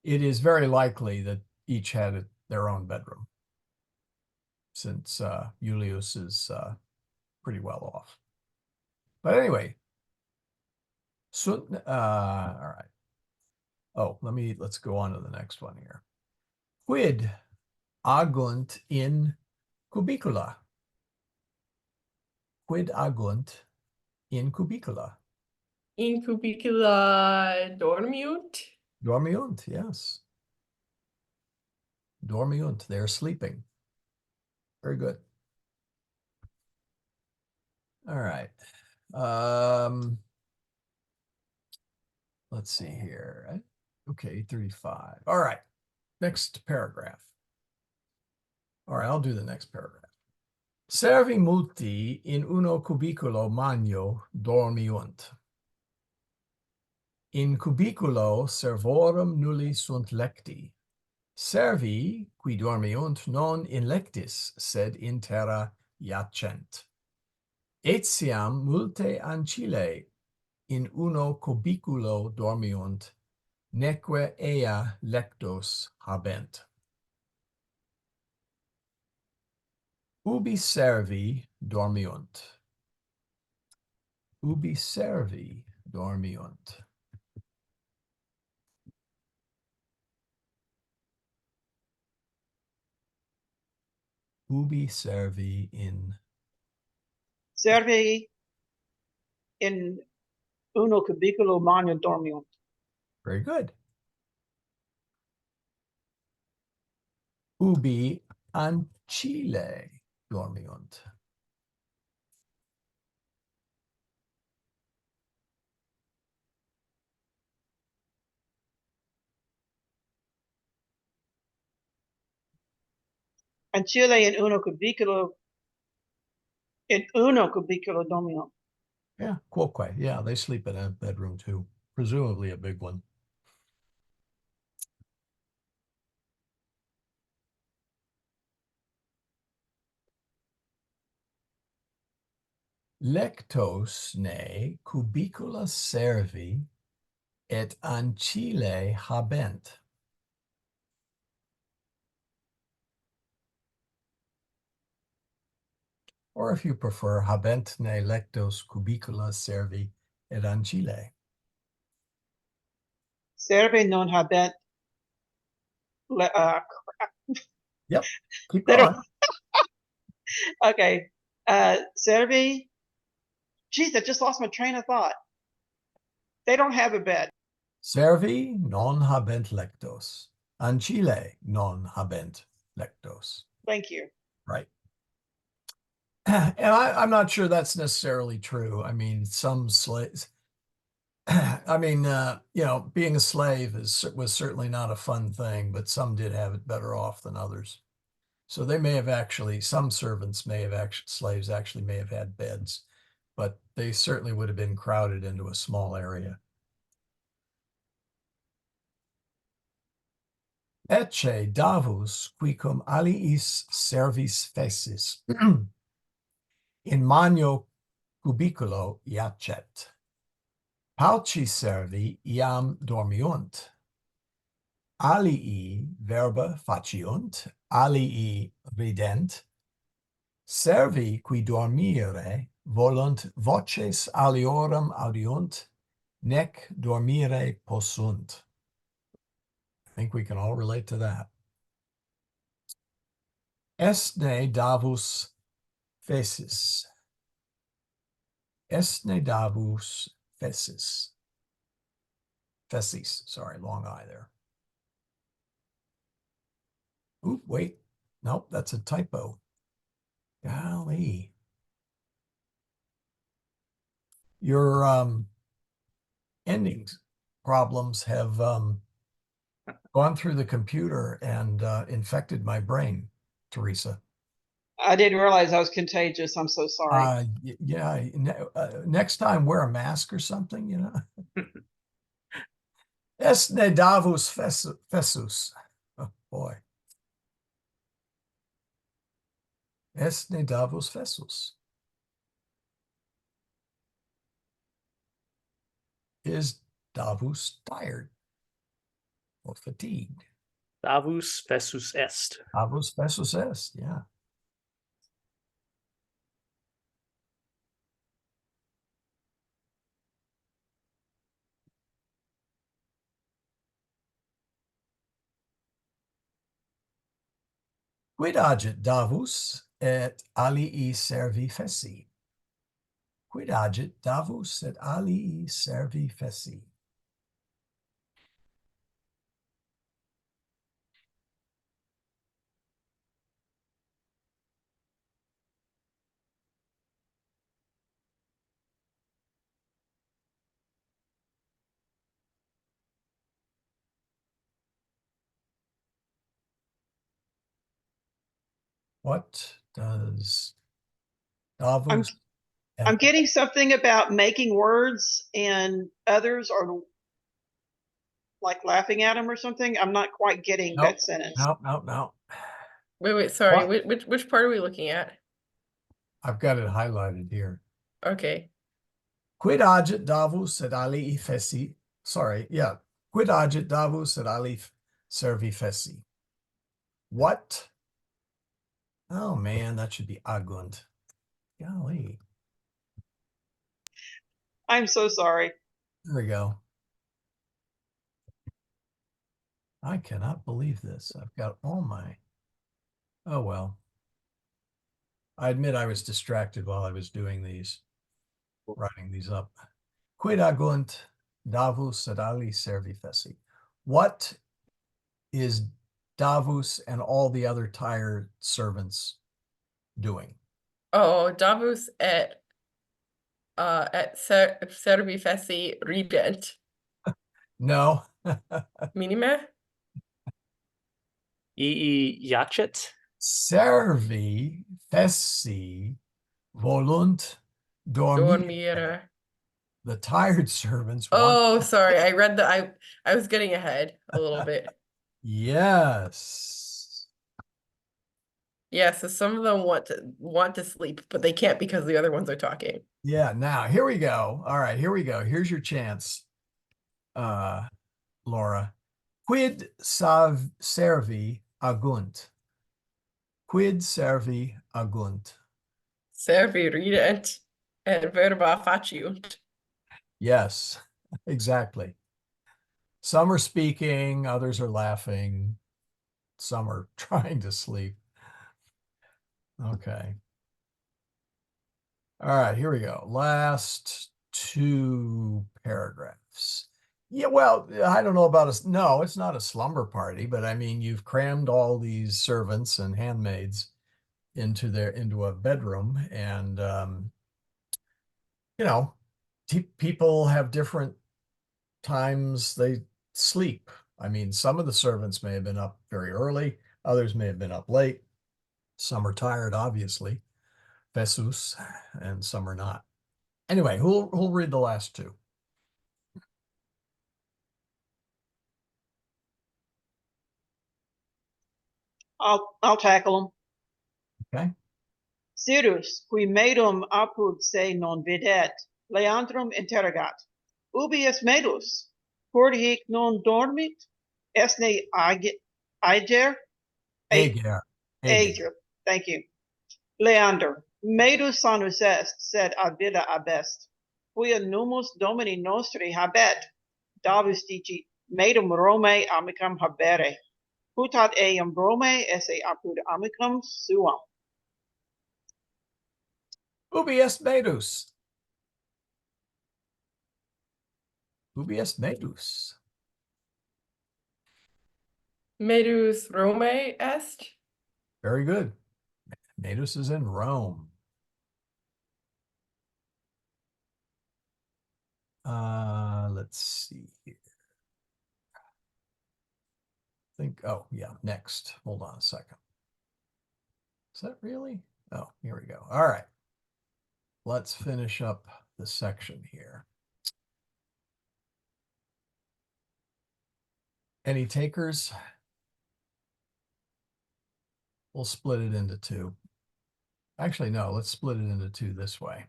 It is very likely that each had their own bedroom, since Julius is pretty well off. But anyway, so all right. Oh, let's go on to the next one here. Quid agunt in cubicula? Quid agunt in cubicula? In cubicula dormiunt. Dormiunt, yes. Dormiunt, they're sleeping. Very good. All right. Let's see here. Okay, 35. All right. Next paragraph. All right, I'll do the next paragraph. Servi multi in uno cubiculo magno dormiunt. In cubiculo servorum nulli sunt lecti. Servi qui dormiunt non in lectis, sed in terra iacent. Etiam multe ancillae in uno cubiculo dormiunt, neque ea lectos habent. Ubi servi dormiunt. Ubi servi dormiunt. Ubi servi in. Servi in uno cubiculo magno dormiunt. Very good. Ubi ancillae dormiunt. Ancillae in uno cubiculo dormiunt. Yeah, quoque. Yeah, they sleep in a bedroom too, presumably a big one. Lectos ne cubicula servi et ancillae habent. Or if you prefer, habent ne lectos cubicula servi et ancillae. Servi non habent. Yep, keep They going. don't. Okay. Servi. Geez, I just lost my train of thought. They don't have a bed. Servi non habent lectos. Ancillae non habent lectos. Thank you. Right. And I'm not sure that's necessarily true. I mean, some slaves, I mean, being a slave was certainly not a fun thing, but some did have it better off than others. So they may have actually, some servants may have actually, slaves actually may have had beds, but they certainly would have been crowded into a small area. Ecce davus quicum aliis servis fessis in magno cubiculo iacet. Pauci servi iam dormiunt. Alii verba faciunt, alii rident. Servi qui dormire volunt voces aliorum audiunt, nec dormire possunt. I think we can all relate to that. Estne davus fessis. Estne davus fessis. Fessis, sorry, long I there. Oop, wait. Nope, that's a typo. Golly. Your endings problems have gone through the computer and infected my brain, Teresa. I didn't realize I was contagious. I'm so sorry. Yeah. Next time, wear a mask or something, you know. Esne davus fessus. Oh, boy. Esne davus fessus. Is davus tired or fatigued? Davus fessus est. Davus fessus est, yeah. Quid agit davus et alii servi fessi? Quid agit davus et alii servi fessi? What does Davos I'm getting something about making words and others are like laughing at him or something. I'm not quite getting Nope. that sentence. No. Wait, sorry. What? Which part are we looking at? I've got it highlighted here. Okay. Quid agit Davos et ali feci. Sorry, yeah. Quid agit Davos et ali servi feci. What? Oh man, that should be agunt. Golly. I'm so sorry. There we go. I cannot believe this. I've got all my. Oh well. I admit I was distracted while I was doing these, writing these up. Quid agunt Davos et ali servi feci. What is Davos and all the other tired servants doing? Oh, Davos et servi feci rident. No. Minime? Yachet? Servi feci volunt dormire. Dormire. The tired servants Oh, want. sorry. I read the I was getting ahead a little bit. Yes. Yeah, so some of them want to sleep, but they can't because the other ones are talking. Yeah. Now here we go. All right, here we go. Here's your chance, Laura. Quid servi agunt? Quid servi agunt? Servi rident and verba faciunt. Yes, exactly. Some are speaking, others are laughing, some are trying to sleep. Okay. All right, here we go. Last two paragraphs. Yeah, well, I don't know about us. No, it's not a slumber party, but I mean, you've crammed all these servants and handmaids into a bedroom, and you know, people have different times they sleep. I mean, some of the servants may have been up very early, others may have been up late. Some are tired, obviously, Vesus, and some are not. Anyway, who'll read the last two? I'll tackle them. Okay. Cyrus, qui medum apud se non videt, Leandrum interrogat. Ubi est medus? Quod hic non dormit? Esne ager? Ager. Ager. Thank you. Leander, medus sanus est, sed ad vida abest. Quia numus domini nostri habet. Davus dicit, medum Romae amicam habere. Putat eam Romae esse apud amicam suam. Ubi est medus? Ubi est medus? Medus Romae est? Very good. Medus is in Rome. Let's see here. Oh yeah, next. Hold on a second. Is that really? Oh, here we go. All right. Let's finish up the section here. Any takers? We'll split it into two. Actually, no, let's split it into two this way,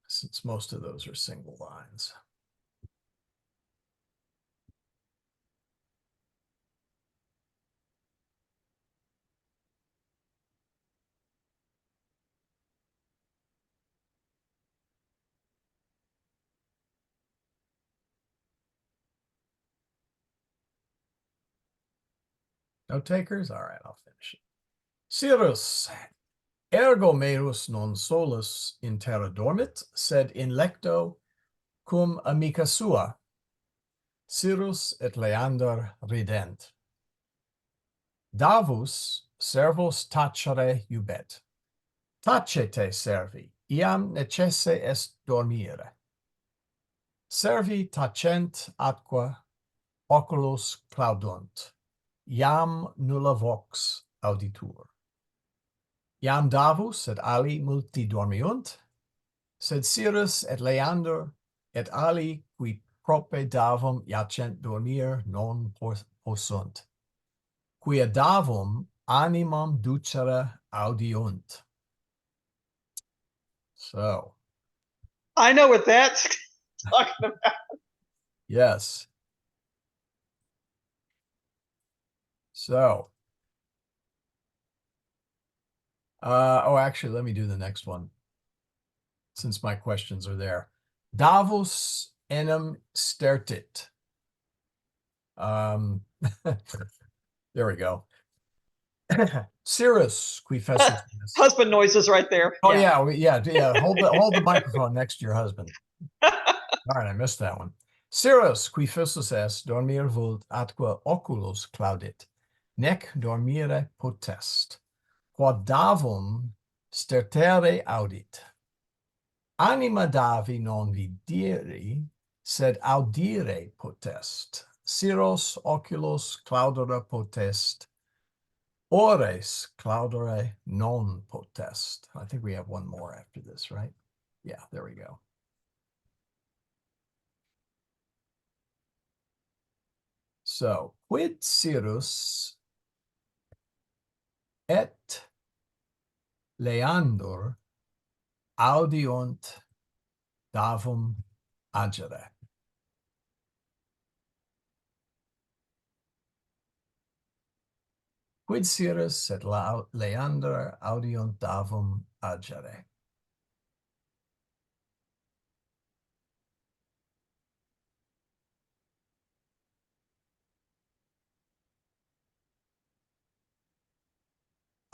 since most of those are single lines. No takers? All right, I'll finish it. Cyrus, ergo meus non solus in terra dormit, sed in lecto cum amica sua. Cyrus et Leander rident. Davus servos tacere iubet. Tacete servi, iam necesse est dormire. Servi tacent atque oculos claudunt, iam nulla vox auditur. Iam Davus et ali multi dormiunt, sed Cyrus et Leander et ali qui prope davum iacent dormir non possunt, quia davum animam ducere audiunt. So, I know what that's talking about. yes. So, actually, let me do the next one, since my questions are there. Davus enim stertit. There we go. Cyrus qui fessus. Husband noises right there. Oh yeah, yeah. Hold the microphone next to your husband. All right, I missed that one. Cyrus qui fessus est dormir vult atque oculus claudit, nec dormire potest, quod davum stertere audit. Anima Davi non videri, sed audire potest. Syros oculos claudere potest. Ores claudere non potest. I think we have one more after this, right? Yeah, there we go. So, quid Cyrus et Leander audiunt davum agere. Quid Cyrus et Leander audiunt davum agere.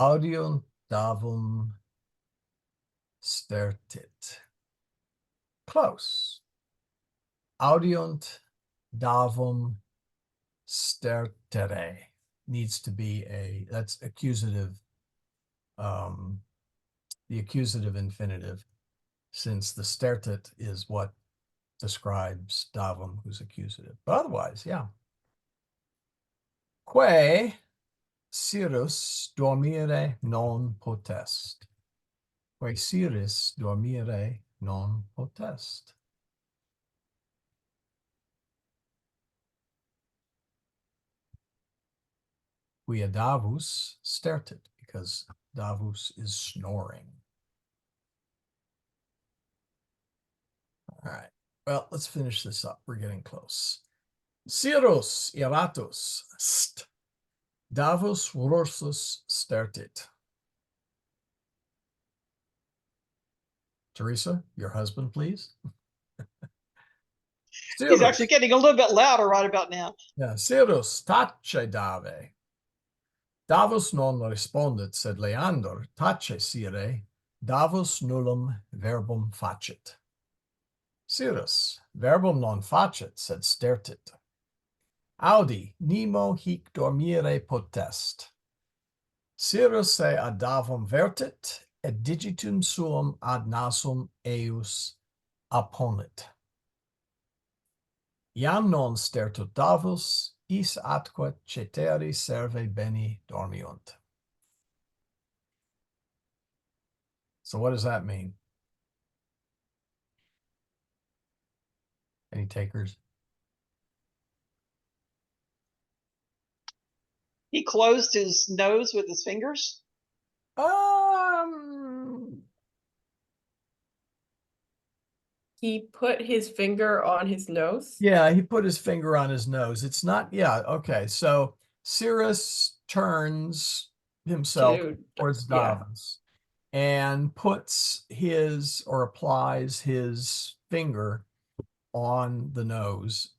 Audiunt davum stertit. Close. Audiunt davum stertere. Needs to be that's accusative, the accusative infinitive, since the stertit is what describes davum, who's accusative. But otherwise, yeah. Quae Cyrus dormire non potest. Quae Cyrus dormire non potest. Quia Davus stertit, because Davus is snoring. All right. Well, let's finish this up. We're getting close. Cyrus iratus st. Davus rursus stertit. Teresa, your husband, please. He's actually getting a little bit louder right about now. Yeah, Cyrus tace dave. Davus non respondit, sed Leander tace sire, Davus nullum verbum facit. Cyrus, verbum non facit, sed stertit. Audi, nemo hic dormire potest. Cyrus se ad davum vertit, et digitum suum ad nasum eius apponit. Iam non stertut Davus, is atque ceteri serve bene dormiunt. So what does that mean? Any takers? He closed his nose with his fingers. He put his finger on his nose. Yeah, he put his finger on his nose. It's not, yeah, okay. So Cyrus turns himself towards Davus and puts his, or applies his finger on the nose.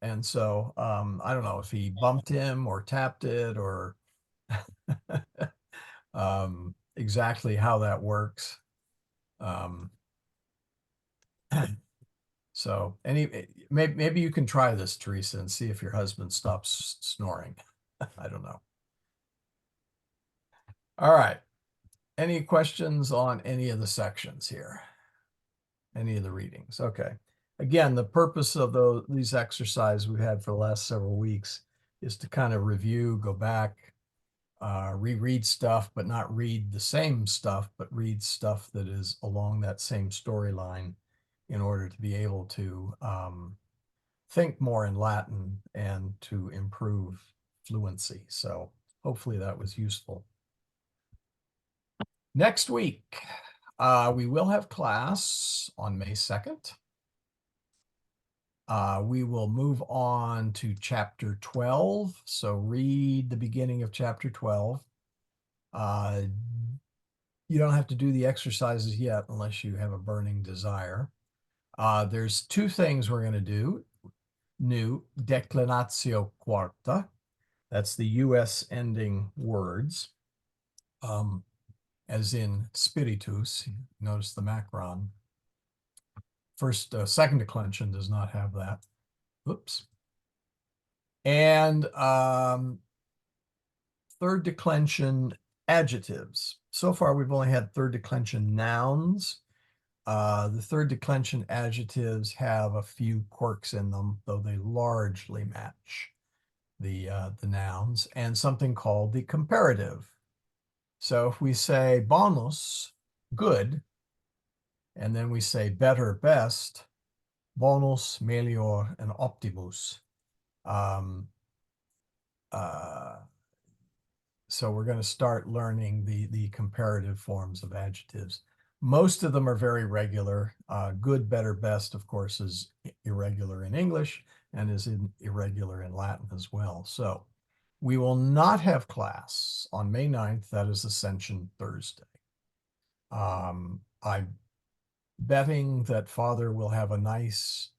And so I don't know if he bumped him or tapped it or exactly how that works. So maybe you can try this, Teresa, and see if your husband stops snoring. I don't know. All right. Any questions on any of the sections here? Any of the readings? Okay. Again, the purpose of these exercises we've had for the last several weeks is to kind of review, go back, reread stuff, but not read the same stuff, but read stuff that is along that same storyline in order to be able to think more in Latin and to improve fluency. So hopefully that was useful. Next week, we will have class on May 2nd. We will move on to chapter 12. So read the beginning of chapter 12. You don't have to do the exercises yet unless you have a burning desire. There's two things we're going to do. New declinatio quarta. That's the US ending words. As in spiritus, notice the macron. Second declension does not have that. Oops. And third declension adjectives. So far, we've only had third declension nouns. The third declension adjectives have a few quirks in them, though they largely match the nouns, and something called the comparative. So if we say bonus, good, and then we say better, best, bonus, melior, and optimus. So we're going to start learning the comparative forms of adjectives. Most of them are very regular. Good, better, best, of course, is irregular in English and is irregular in Latin as well. So we will not have class on May 9th. That is Ascension Thursday. I'm betting that Father will have a nice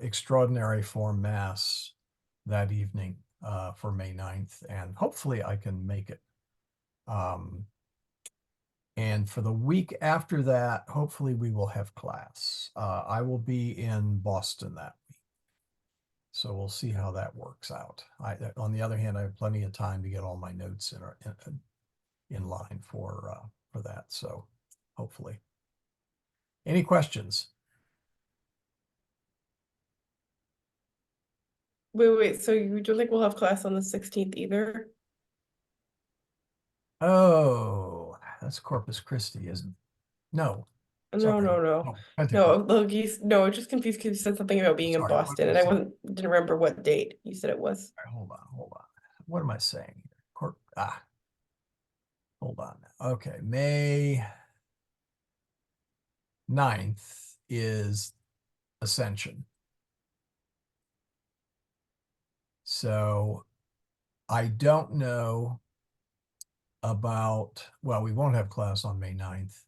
extraordinary form mass that evening for May 9th, and hopefully I can make it. And for the week after that, hopefully we will have class. I will be in Boston that week. So we'll see how that works out. On the other hand, I have plenty of time to get all my notes in line for that. So hopefully. Any questions? Wait, so you don't think we'll have class on the 16th either? Oh, that's Corpus Christi, isn't it? No. No, Sorry. no. No, Pentecost. No, look, no, I was just confused because you said something about being in Sorry, what Boston, was and I it? didn't remember what date you said it was. All right, hold on. What am I saying here? Hold on. Okay, May 9th is Ascension. So I don't know about, well, we won't have class on May 9th.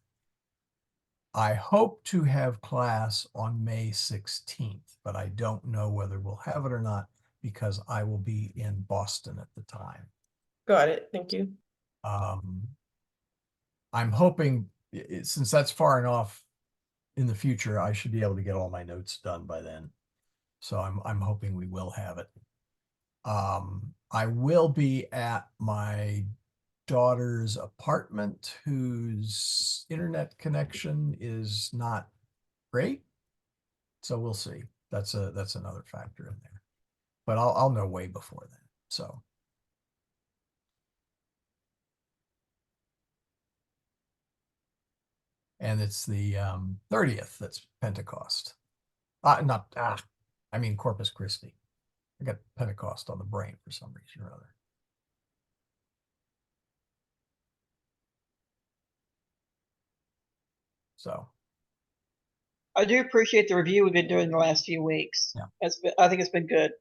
I hope to have class on May 16th, but I don't know whether we'll have it or not because I will be in Boston at the time. Got it. Thank you. I'm hoping, since that's far enough in the future, I should be able to get all my notes done by then. So I'm hoping we will have it. I will be at my daughter's apartment, whose internet connection is not great. So we'll see. That's another factor in there. But I'll know way before then. So. And it's the 30th that's Pentecost. I mean Corpus Christi. I got Pentecost on the brain for some reason or other. So. I do appreciate the review we've been doing the last few weeks. Yeah. I think it's been good.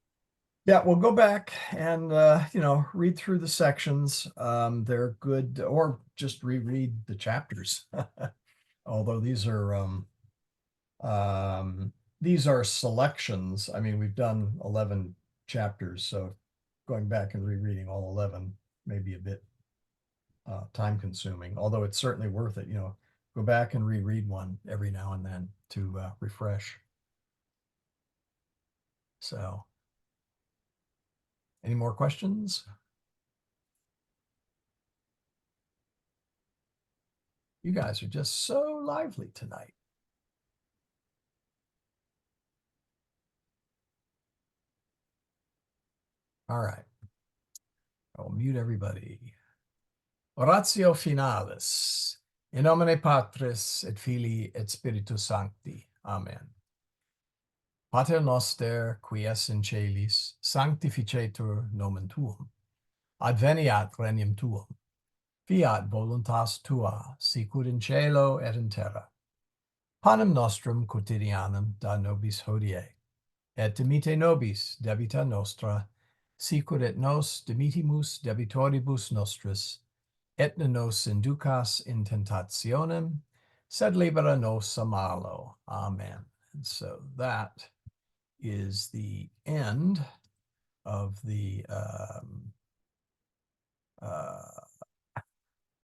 Yeah, we'll go back and read through the sections. They're good, or just reread the chapters. Although these are selections. I mean, we've done 11 chapters, so going back and rereading all 11 may be a bit time consuming, although it's certainly worth it. Go back and reread one every now and then to refresh. So, any more questions? You guys are just so lively tonight. All right. I'll mute everybody. Oratio finalis. In nomine Patris et Filii et Spiritus Sancti. Amen. Pater noster, qui es in caelis, sanctificetur nomen tuum. Adveniat regnum tuum. Fiat voluntas tua, sicut in cielo et in terra. Panem nostrum quotidianum da nobis hodie, et dimite nobis debita nostra, sicut et nos dimitimus debitoribus nostris, et ne nos inducas in tentationem, sed libera nos a malo. Amen. And so that is the end of the